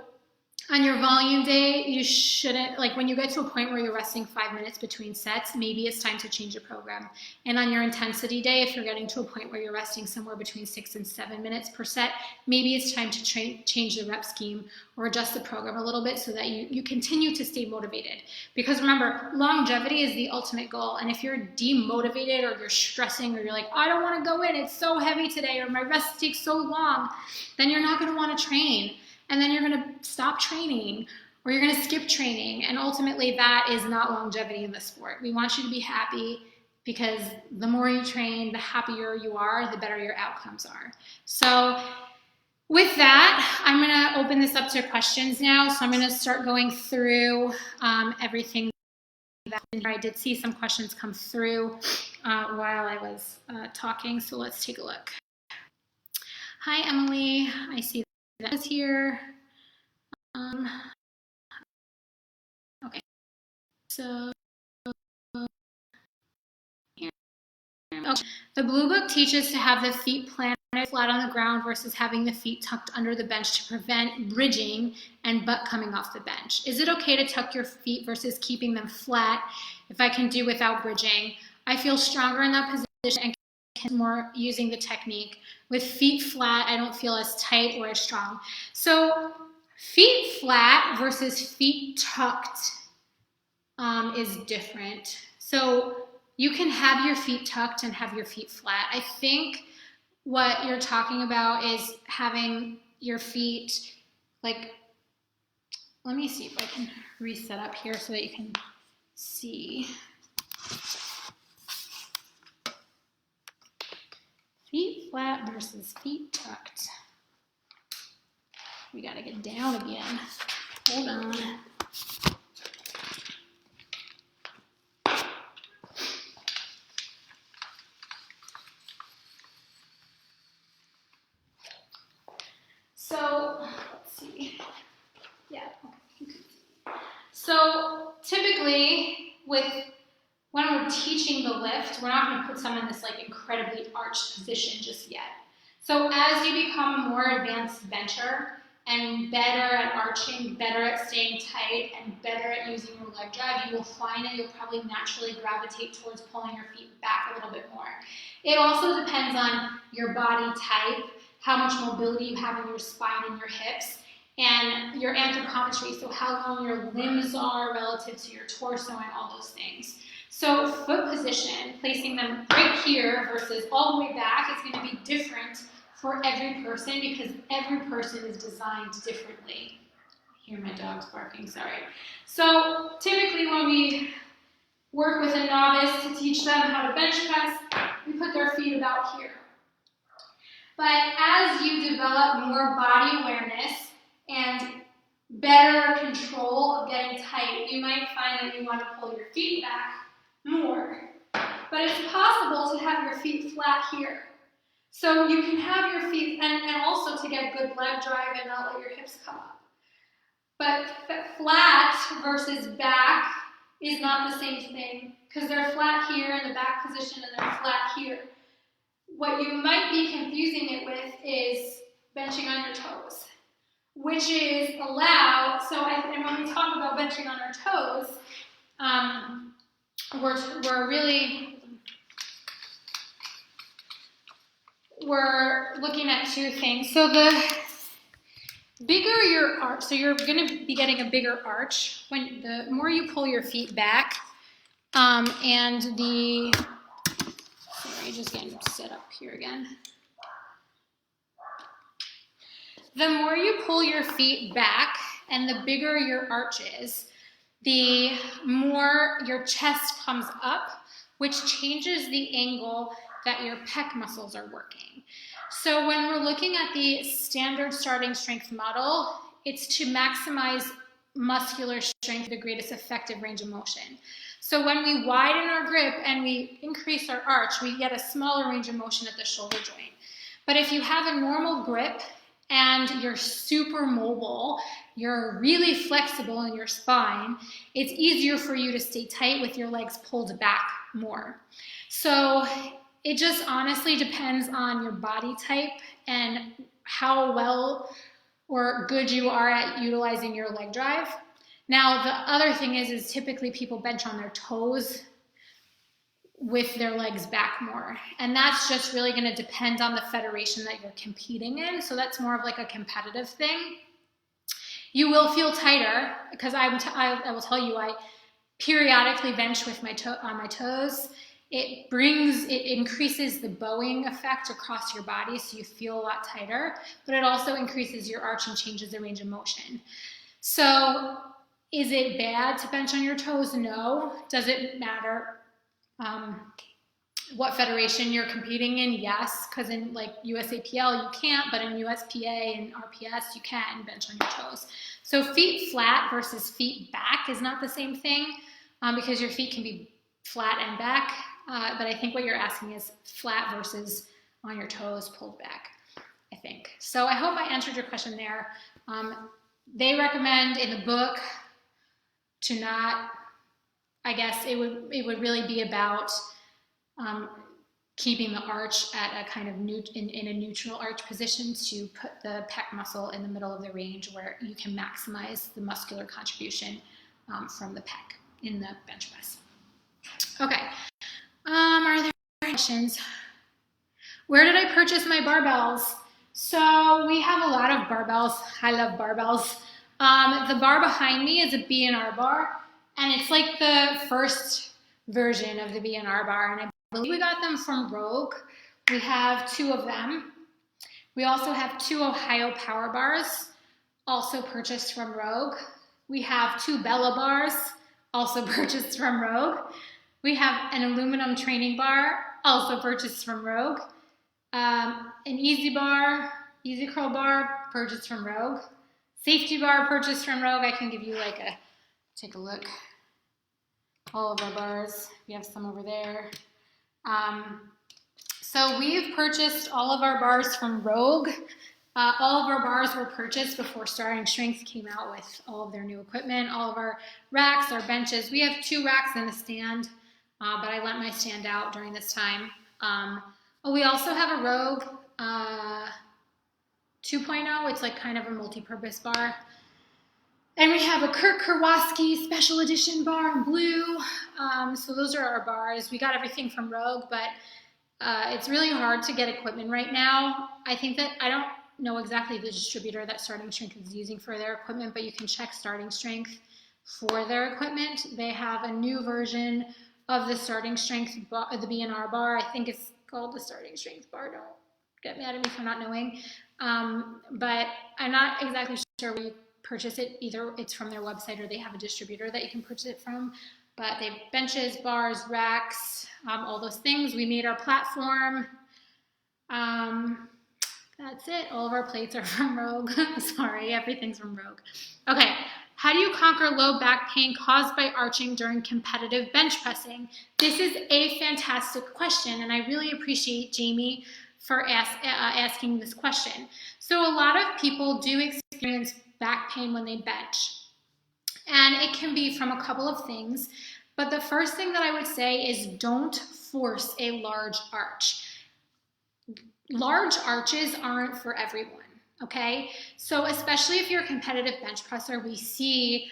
on your volume day, you shouldn't, like when you get to a point where you're resting 5 minutes between sets, maybe it's time to change the program. And on your intensity day, if you're getting to a point where you're resting somewhere between 6 and 7 minutes per set, maybe it's time to change the rep scheme or adjust the program a little bit so that you continue to stay motivated. Because remember, longevity is the ultimate goal. And if you're demotivated or you're stressing or you're like, I don't want to go in, it's so heavy today, or my rest takes so long, then you're not going to want to train. And then you're going to stop training or you're going to skip training. And ultimately, that is not longevity in the sport. We want you to be happy, because the more you train, the happier you are, the better your outcomes are. So with that, I'm going to open this up to questions now. So I'm going to start going through everything. I did see some questions come through while I was talking. So let's take a look. Hi, Emily. I see that is here. Okay, so here. Okay. The Blue Book teaches to have the feet planted flat on the ground versus having the feet tucked under the bench to prevent bridging and butt coming off the bench. Is it okay to tuck your feet versus keeping them flat if I can do without bridging? I feel stronger in that position and can more using the technique. With feet flat, I don't feel as tight or as strong. So feet flat versus feet tucked is different. So you can have your feet tucked and have your feet flat. I think what you're talking about is having your feet, like, let me see if I can reset up here so that you can see. Feet flat versus feet tucked. We gotta get down again. Hold on. So, let's see. Yeah, okay. So, typically, when we're teaching the lift, we're not going to put someone in this like incredibly arched position just yet. So as you become a more advanced bencher and better at arching, better at staying tight, and better at using your leg drive, you will find that you'll probably naturally gravitate towards pulling your feet back a little bit more. It also depends on your body type, how much mobility you have in your spine and your hips, and your anthropometry, so how long your limbs are relative to your torso and all those things. So foot position, placing them right here versus all the way back, is going to be different for every person because every person is designed differently. I hear my dogs barking, sorry. So typically when we work with a novice to teach them how to bench press, we put their feet about here. But as you develop more body awareness and better control of getting tight, you might find that you want to pull your feet back more. But it's possible to have your feet flat here. So you can have your feet, and also to get good leg drive and not let your hips come up. But flat versus back is not the same thing because they're flat here in the back position and they're flat here. What you might be confusing it with is benching on your toes, which is allowed. So and when we talk about benching on our toes, we're looking at two things. So the bigger your arch, so you're going to be getting a bigger arch when the more you pull your feet back, and the, sorry, just getting set up here again. The more you pull your feet back and the bigger your arch is, the more your chest comes up, which changes the angle that your pec muscles are working. So when we're looking at the standard starting strength model, it's to maximize muscular strength, the greatest effective range of motion. So when we widen our grip and we increase our arch, we get a smaller range of motion at the shoulder joint. But if you have a normal grip and you're super mobile, you're really flexible in your spine, it's easier for you to stay tight with your legs pulled back more. So it just honestly depends on your body type and how well or good you are at utilizing your leg drive. Now, the other thing is typically people bench on their toes with their legs back more. And that's just really going to depend on the federation that you're competing in. So that's more of like a competitive thing. You will feel tighter because I will tell you, I periodically bench with on my toes. It increases the bowing effect across your body, so you feel a lot tighter, but it also increases your arch and changes the range of motion. So is it bad to bench on your toes? No. Does it matter what federation you're competing in? Yes, because in like USAPL you can't, but in USPA and RPS you can bench on your toes. So feet flat versus feet back is not the same thing because your feet can be flat and back, but I think what you're asking is flat versus on your toes pulled back, I think. So I hope I answered your question there. They recommend in the book to not, I guess it would really be about keeping the arch at a kind of in a neutral arch position to put the pec muscle in the middle of the range where you can maximize the muscular contribution from the pec in the bench press. Okay, are there questions? Where did I purchase my barbells? So we have a lot of barbells. I love barbells. The bar behind me is a B&R bar, and it's like the first version of the B&R bar, and I believe we got them from Rogue. We have 2 of them. We also have 2 Ohio Power Bars, also purchased from Rogue. We have 2 Bella bars, also purchased from Rogue. We have an aluminum training bar, also purchased from Rogue. An Easy Bar, Easy Curl bar, purchased from Rogue. Safety bar, purchased from Rogue. I can give you like take a look. All of our bars. We have some over there. So we've purchased all of our bars from Rogue. All of our bars were purchased before Starting Strength came out with all of their new equipment, all of our racks, our benches. We have 2 racks and a stand, but I lent my stand out during this time. We also have a Rogue 2.0. It's like kind of a multi-purpose bar. And we have a Kurt Kerwosky special edition bar in blue. So those are our bars. We got everything from Rogue, but it's really hard to get equipment right now. I think that I don't know exactly the distributor that Starting Strength is using for their equipment, but you can check Starting Strength for their equipment. They have a new version of the Starting Strength, the B&R bar. I think it's called the Starting Strength bar. Don't get mad at me for not knowing. But I'm not exactly sure where you purchase it. Either it's from their website or they have a distributor that you can purchase it from. But they have benches, bars, racks, all those things. We made our platform. That's it. All of our plates are from Rogue. Sorry, everything's from Rogue. Okay, how do you conquer low back pain caused by arching during competitive bench pressing? This is a fantastic question, and I really appreciate Jamie for asking this question. So a lot of people do experience back pain when they bench, and it can be from a couple of things, but the first thing that I would say is don't force a large arch. Large arches aren't for everyone, okay? So especially if you're a competitive bench presser, we see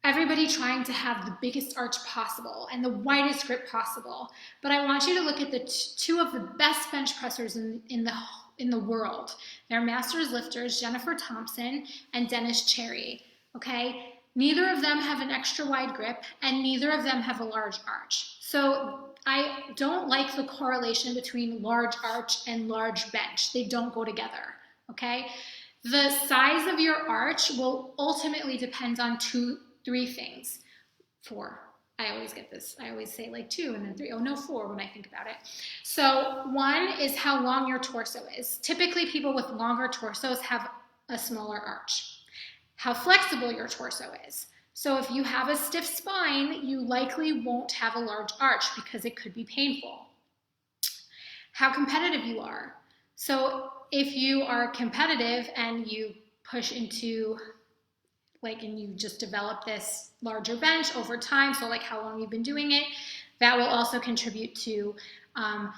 everybody trying to have the biggest arch possible and the widest grip possible. But I want you to look at the two of the best bench pressers in the world. They're masters lifters, Jennifer Thompson and Dennis Cherry, okay? Neither of them have an extra wide grip and neither of them have a large arch. So I don't like the correlation between large arch and large bench. They don't go together, okay? The size of your arch will ultimately depend on 3 things. 4. I always get this. I always say like 2 and then 3. Oh no, 4 when I think about it. So 1 is how long your torso is. Typically people with longer torsos have a smaller arch. How flexible your torso is. So if you have a stiff spine, you likely won't have a large arch because it could be painful. How competitive you are. So if you are competitive and you push into and you just develop this larger bench over time, so like how long you've been doing it, that will also contribute to how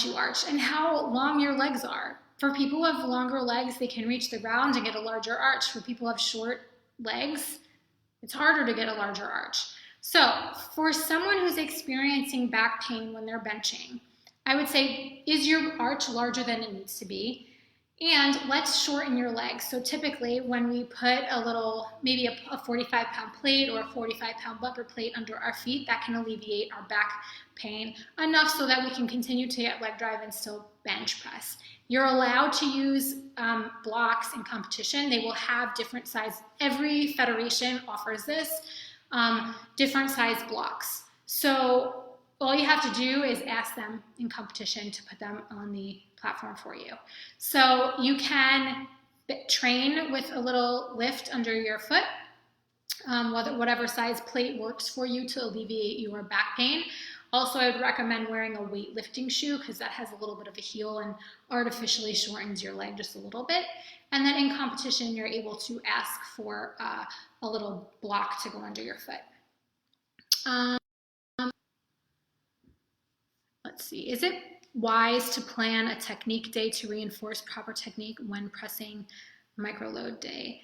you arch and how long your legs are. For people who have longer legs, they can reach the ground and get a larger arch. For people who have short legs, it's harder to get a larger arch. So for someone who's experiencing back pain when they're benching, I would say, is your arch larger than it needs to be? And let's shorten your legs. So typically when we put a little, maybe a 45-pound plate or a 45-pound bumper plate under our feet, that can alleviate our back pain enough so that we can continue to get leg drive and still bench press. You're allowed to use blocks in competition. They will have different size. Every federation offers this, different size blocks. So all you have to do is ask them in competition to put them on the platform for you. So you can train with a little lift under your foot, whatever size plate works for you to alleviate your back pain. Also, I would recommend wearing a weightlifting shoe because that has a little bit of a heel and artificially shortens your leg just a little bit. And then in competition, you're able to ask for a little block to go under your foot. Let's see, is it wise to plan a technique day to reinforce proper technique when pressing micro load day?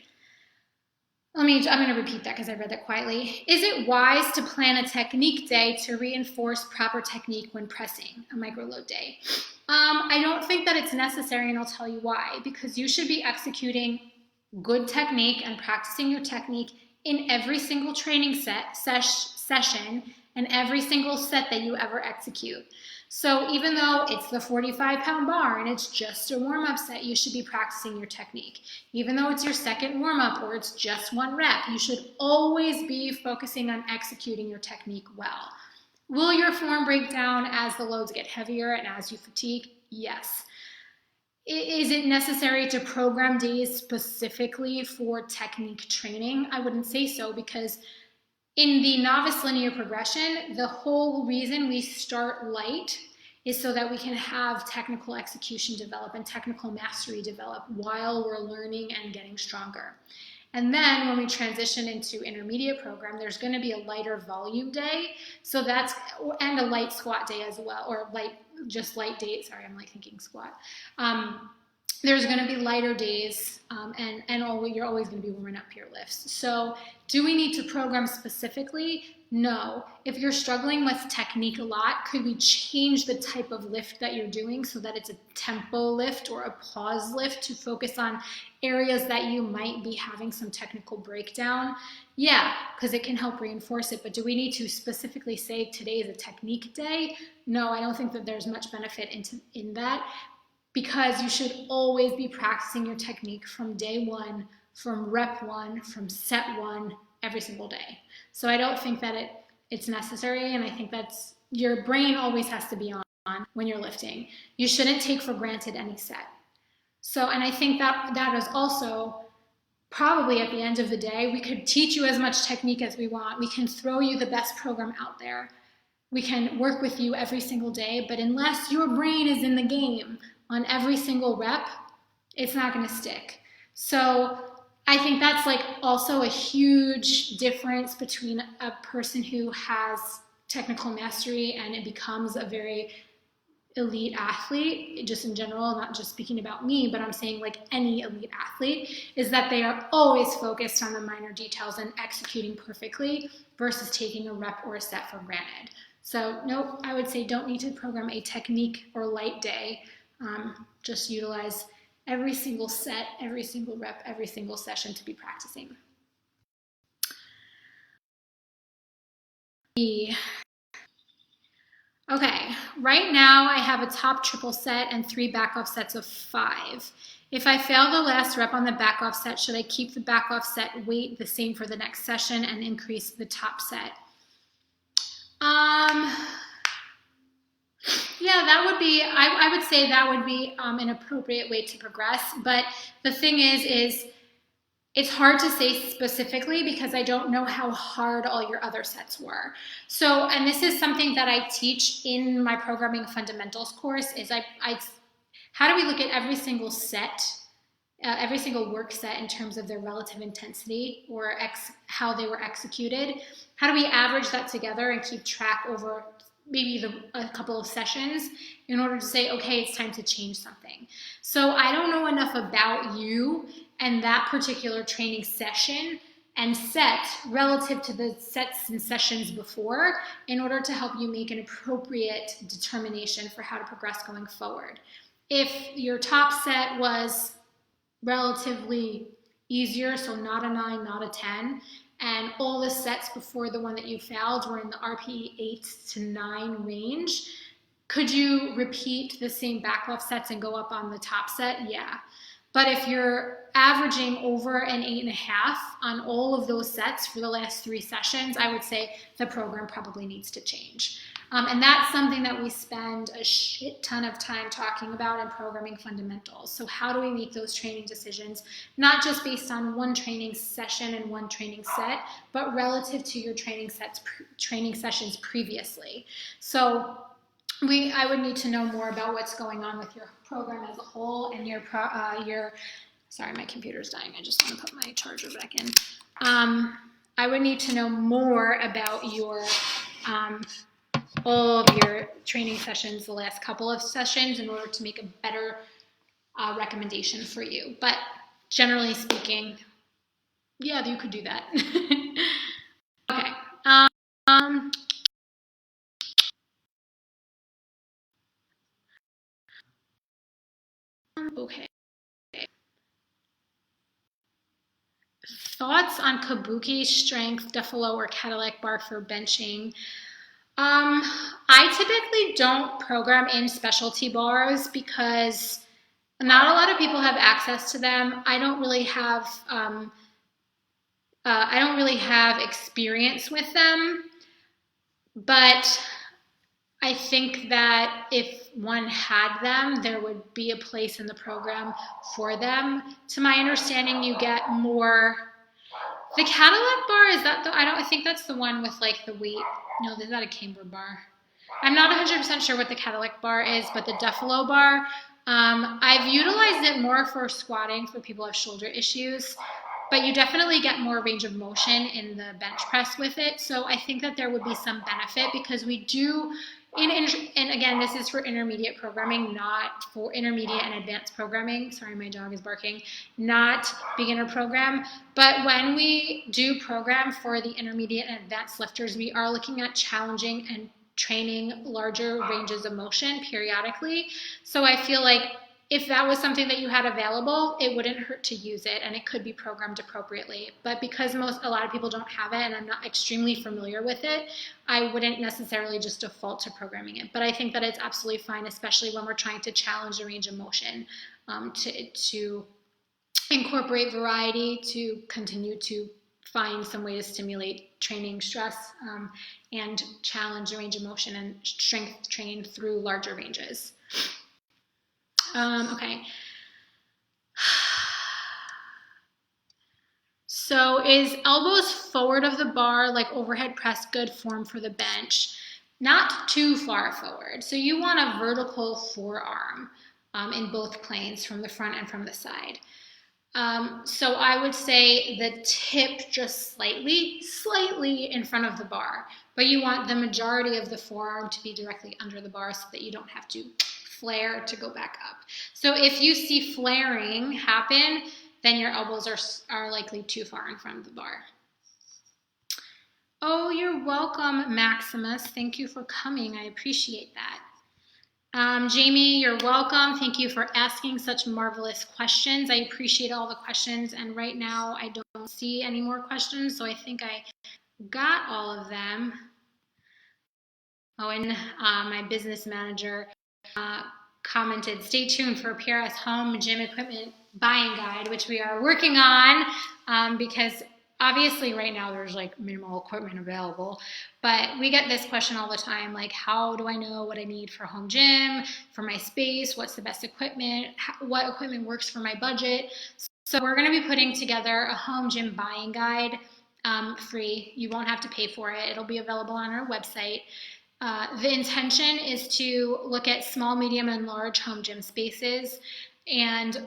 I'm going to repeat that because I read that quietly. Is it wise to plan a technique day to reinforce proper technique when pressing a micro load day? I don't think that it's necessary, and I'll tell you why. Because you should be executing good technique and practicing your technique in every single training session and every single set that you ever execute. So even though it's the 45-pound bar and it's just a warm-up set, you should be practicing your technique. Even though it's your second warm-up or it's just 1 rep, you should always be focusing on executing your technique well. Will your form break down as the loads get heavier and as you fatigue? Yes. Is it necessary to program days specifically for technique training? I wouldn't say so, because in the novice linear progression, the whole reason we start light is so that we can have technical execution develop and technical mastery develop while we're learning and getting stronger. And then when we transition into intermediate program, there's going to be a lighter volume day, and a light squat day as well, or just light day. Sorry, I'm like thinking squat. there's going to be lighter days, and you're always going to be warming up your lifts. So do we need to program specifically? No. If you're struggling with technique a lot, could we change the type of lift that you're doing so that it's a tempo lift or a pause lift to focus on areas that you might be having some technical breakdown? Yeah, because it can help reinforce it. But do we need to specifically say today is a technique day? No, I don't think that there's much benefit in that, because you should always be practicing your technique from day one, from rep one, from set one, every single day. So I don't think that it's necessary, and I think that's, your brain always has to be on when you're lifting. You shouldn't take for granted any set. So, and I think that is also probably at the end of the day, we could teach you as much technique as we want. We can throw you the best program out there. We can work with you every single day, but unless your brain is in the game on every single rep, it's not going to stick. So I think that's like also a huge difference between a person who has technical mastery and it becomes a very elite athlete, just in general, not just speaking about me, but I'm saying like any elite athlete, is that they are always focused on the minor details and executing perfectly versus taking a rep or a set for granted. So nope, I would say don't need to program a technique or light day. Just utilize every single set, every single rep, every single session to be practicing. Okay, right now I have a top triple set and 3 back off sets of 5. If I fail the last rep on the back off set, should I keep the back off set weight the same for the next session and increase the top set? Yeah, that would be, I would say that would be an appropriate way to progress. But the thing is it's hard to say specifically because I don't know how hard all your other sets were. So, and this is something that I teach in my programming fundamentals course, is how do we look at every single set, every single work set in terms of their relative intensity or how they were executed? How do we average that together and keep track over maybe a couple of sessions in order to say, okay, it's time to change something? So I don't know enough about you and that particular training session and set relative to the sets and sessions before in order to help you make an appropriate determination for how to progress going forward. If your top set was relatively easier, so not a 9, not a 10, and all the sets before the one that you failed were in the RPE 8 to 9 range, could you repeat the same back off sets and go up on the top set? Yeah. But if you're averaging over an 8.5 on all of those sets for the last 3 sessions, I would say the program probably needs to change. And that's something that we spend a shit ton of time talking about in programming fundamentals. So how do we make those training decisions, not just based on one training session and one training set, but relative to your training sessions previously? So I would need to know more about what's going on with your program as a whole and sorry, my computer's dying. I just want to put my charger back in. I would need to know more about your all of your training sessions, the last couple of sessions, in order to make a better recommendation for you. But generally speaking, yeah, you could do that. Okay. Okay. Thoughts on Kabuki, strength, Duffalo, or Cadillac bar for benching? I typically don't program in specialty bars because not a lot of people have access to them. I don't really have experience with them, but I think that if one had them, there would be a place in the program for them. To my understanding, you get more. The Cadillac bar, is that I think that's the one with like the weight. No, is that a camber bar? I'm not 100% sure what the Cadillac bar is, but the Duffalo bar, I've utilized it more for squatting for people who have shoulder issues. but you definitely get more range of motion in the bench press with it. So I think that there would be some benefit, because we do, and again, this is for intermediate programming, not for intermediate and advanced programming. Sorry, my dog is barking. Not beginner program. But when we do program for the intermediate and advanced lifters, we are looking at challenging and training larger ranges of motion periodically. So I feel like if that was something that you had available, it wouldn't hurt to use it, and it could be programmed appropriately. But because a lot of people don't have it, and I'm not extremely familiar with it, I wouldn't necessarily just default to programming it. But I think that it's absolutely fine, especially when we're trying to challenge the range of motion, to incorporate variety, to continue to find some way to stimulate training stress, and challenge the range of motion and strength train through larger ranges. Okay. So is elbows forward of the bar, like overhead press, good form for the bench? Not too far forward. So you want a vertical forearm in both planes, from the front and from the side. So I would say the tip just slightly in front of the bar, but you want the majority of the forearm to be directly under the bar so that you don't have to flare to go back up. So if you see flaring happen, then your elbows are likely too far in front of the bar. Oh, you're welcome, Maximus. Thank you for coming. I appreciate that. Jamie, you're welcome. Thank you for asking such marvelous questions. I appreciate all the questions, and right now I don't see any more questions, so I think I got all of them. Oh, and my business manager commented, stay tuned for a PRS home gym equipment buying guide, which we are working on, because obviously right now there's like minimal equipment available, but we get this question all the time, like, how do I know what I need for home gym, for my space, what's the best equipment, what equipment works for my budget? So we're going to be putting together a home gym buying guide, free. You won't have to pay for it. It'll be available on our website. The intention is to look at small, medium, and large home gym spaces and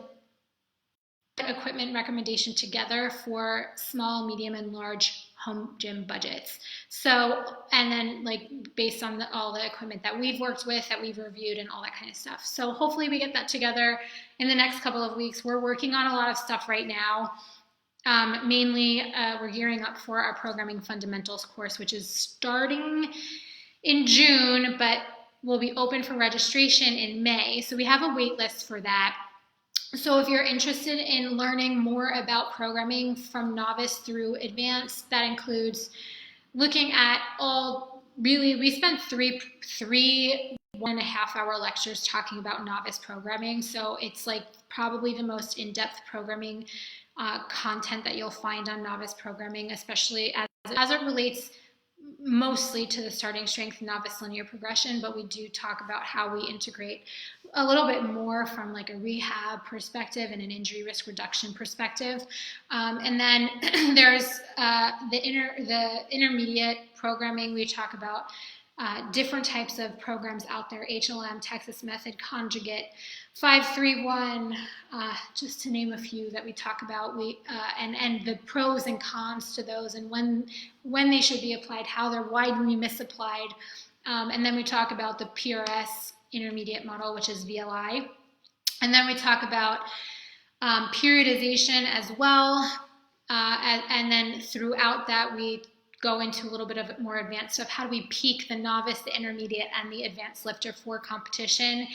equipment recommendation together for small, medium, and large home gym budgets. So, and then like based on all the equipment that we've worked with, that we've reviewed, and all that kind of stuff. So hopefully we get that together in the next couple of weeks. We're working on a lot of stuff right now. Mainly, we're gearing up for our programming fundamentals course, which is starting in June, but will be open for registration in May. So we have a wait list for that. So if you're interested in learning more about programming from novice through advanced, that includes looking at we spent three 1.5-hour lectures talking about novice programming. So it's like probably the most in-depth programming content that you'll find on novice programming, especially as it relates mostly to the starting strength novice linear progression, but we do talk about how we integrate a little bit more from like a rehab perspective and an injury risk reduction perspective. And then there's the intermediate programming. We talk about different types of programs out there: HLM, Texas Method, Conjugate, 531, just to name a few that we talk about. And the pros and cons to those, and when they should be applied, how they're widely misapplied. And then we talk about the PRS intermediate model, which is VLI. And then we talk about periodization as well. And then throughout that, we go into a little bit of more advanced stuff. How do we peak the novice, the intermediate, and the advanced lifter for competition?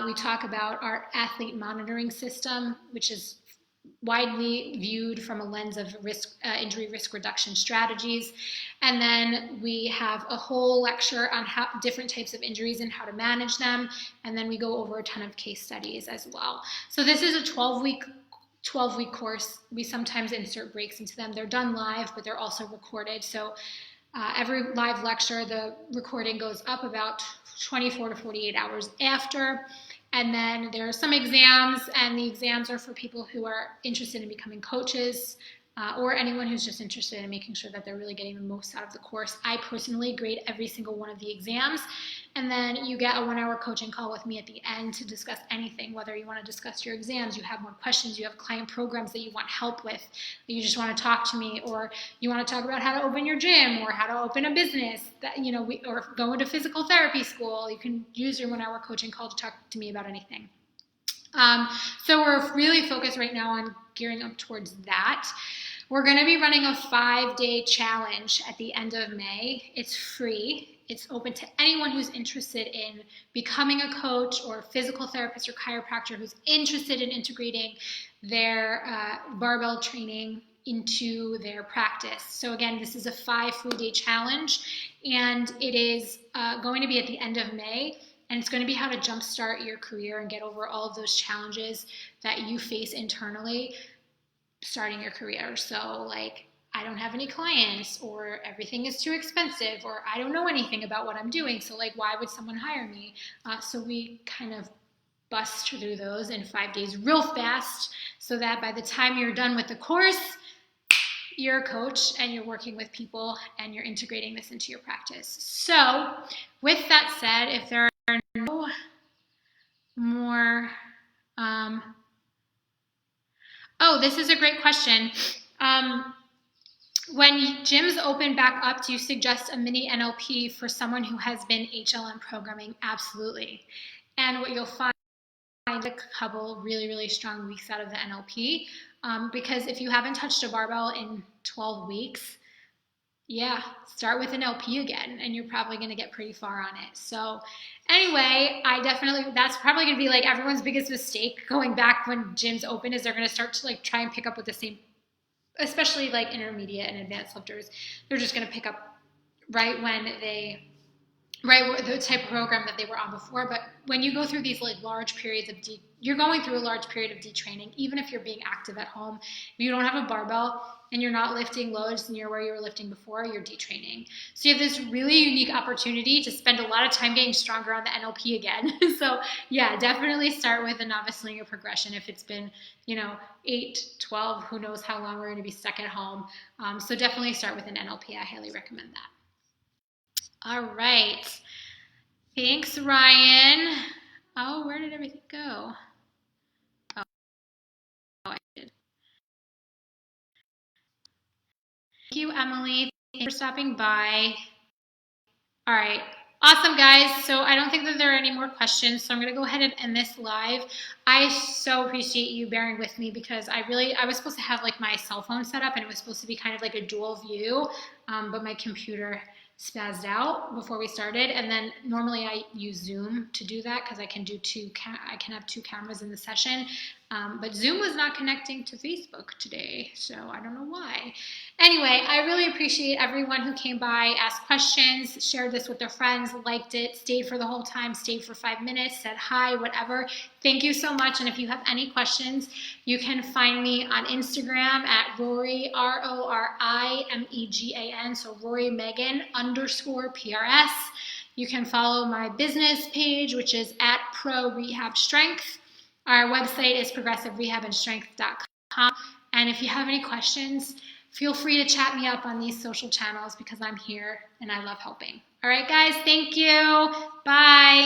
We talk about our athlete monitoring system, which is widely viewed from a lens of injury risk reduction strategies. And then we have a whole lecture on different types of injuries and how to manage them. And then we go over a ton of case studies as well. So this is a 12-week course. We sometimes insert breaks into them. They're done live, but they're also recorded. So every live lecture, the recording goes up about 24 to 48 hours after. And then there are some exams, and the exams are for people who are interested in becoming coaches, or anyone who's just interested in making sure that they're really getting the most out of the course. I personally grade every single one of the exams, And then you get a 1-hour coaching call with me at the end to discuss anything, whether you want to discuss your exams, you have more questions, you have client programs that you want help with, you just want to talk to me, or you want to talk about how to open your gym or how to open a business, that, you know, or go into physical therapy school. You can use your 1-hour coaching call to talk to me about anything. So we're really focused right now on gearing up towards that. We're going to be running a 5-day challenge at the end of May. It's free. It's open to anyone who's interested in becoming a coach or physical therapist or chiropractor who's interested in integrating their barbell training into their practice. So again, this is a 5 free-day challenge, and it is going to be at the end of May. And it's going to be how to jumpstart your career and get over all of those challenges that you face internally starting your career. So like, I don't have any clients, or everything is too expensive, or I don't know anything about what I'm doing. So like, why would someone hire me? So we kind of bust through those in 5 days real fast, so that by the time you're done with the course, you're a coach and you're working with people and you're integrating this into your practice. So with that said, if there are no more, oh, this is a great question. When gyms open back up, do you suggest a mini NLP for someone who has been HLM programming? Absolutely. And what you'll find a couple really, really strong weeks out of the NLP, because if you haven't touched a barbell in 12 weeks, yeah, start with an LP again, and you're probably going to get pretty far on it. So anyway, that's probably going to be like everyone's biggest mistake going back when gyms open, is they're going to start to like try and pick up with the same, especially like intermediate and advanced lifters. They're just going to pick up right the type of program that they were on before. But when you go through these like large periods of you're going through a large period of detraining, even if you're being active at home. If you don't have a barbell and you're not lifting loads near where you were lifting before, you're detraining. So you have this really unique opportunity to spend a lot of time getting stronger on the NLP again. So yeah, definitely start with a novice linear progression if it's been, 8, 12, who knows how long we're going to be stuck at home. So definitely start with an NLP. I highly recommend that. All right. Thanks, Ryan. Oh, where did everything go? Oh, I did. Thank you, Emily. Thanks for stopping by. All right. Awesome, guys. So I don't think that there are any more questions, so I'm going to go ahead and end this live. I so appreciate you bearing with me, because I was supposed to have like my cell phone set up, and it was supposed to be kind of like a dual view, but my computer spazzed out before we started. And then normally I use Zoom to do that, because I can have 2 cameras in the session. But Zoom was not connecting to Facebook today, so I don't know why. Anyway, I really appreciate everyone who came by, asked questions, shared this with their friends, liked it, stayed for the whole time, stayed for 5 minutes, said hi, whatever. Thank you so much. And if you have any questions, you can find me on Instagram at Rori, RORIMEGAN, so Rori Megan _PRS. You can follow my business page, which is at Pro Rehab Strength. Our website is progressiverehabandstrength.com. And if you have any questions, feel free to chat me up on these social channels, because I'm here and I love helping. All right, guys, thank you. Bye.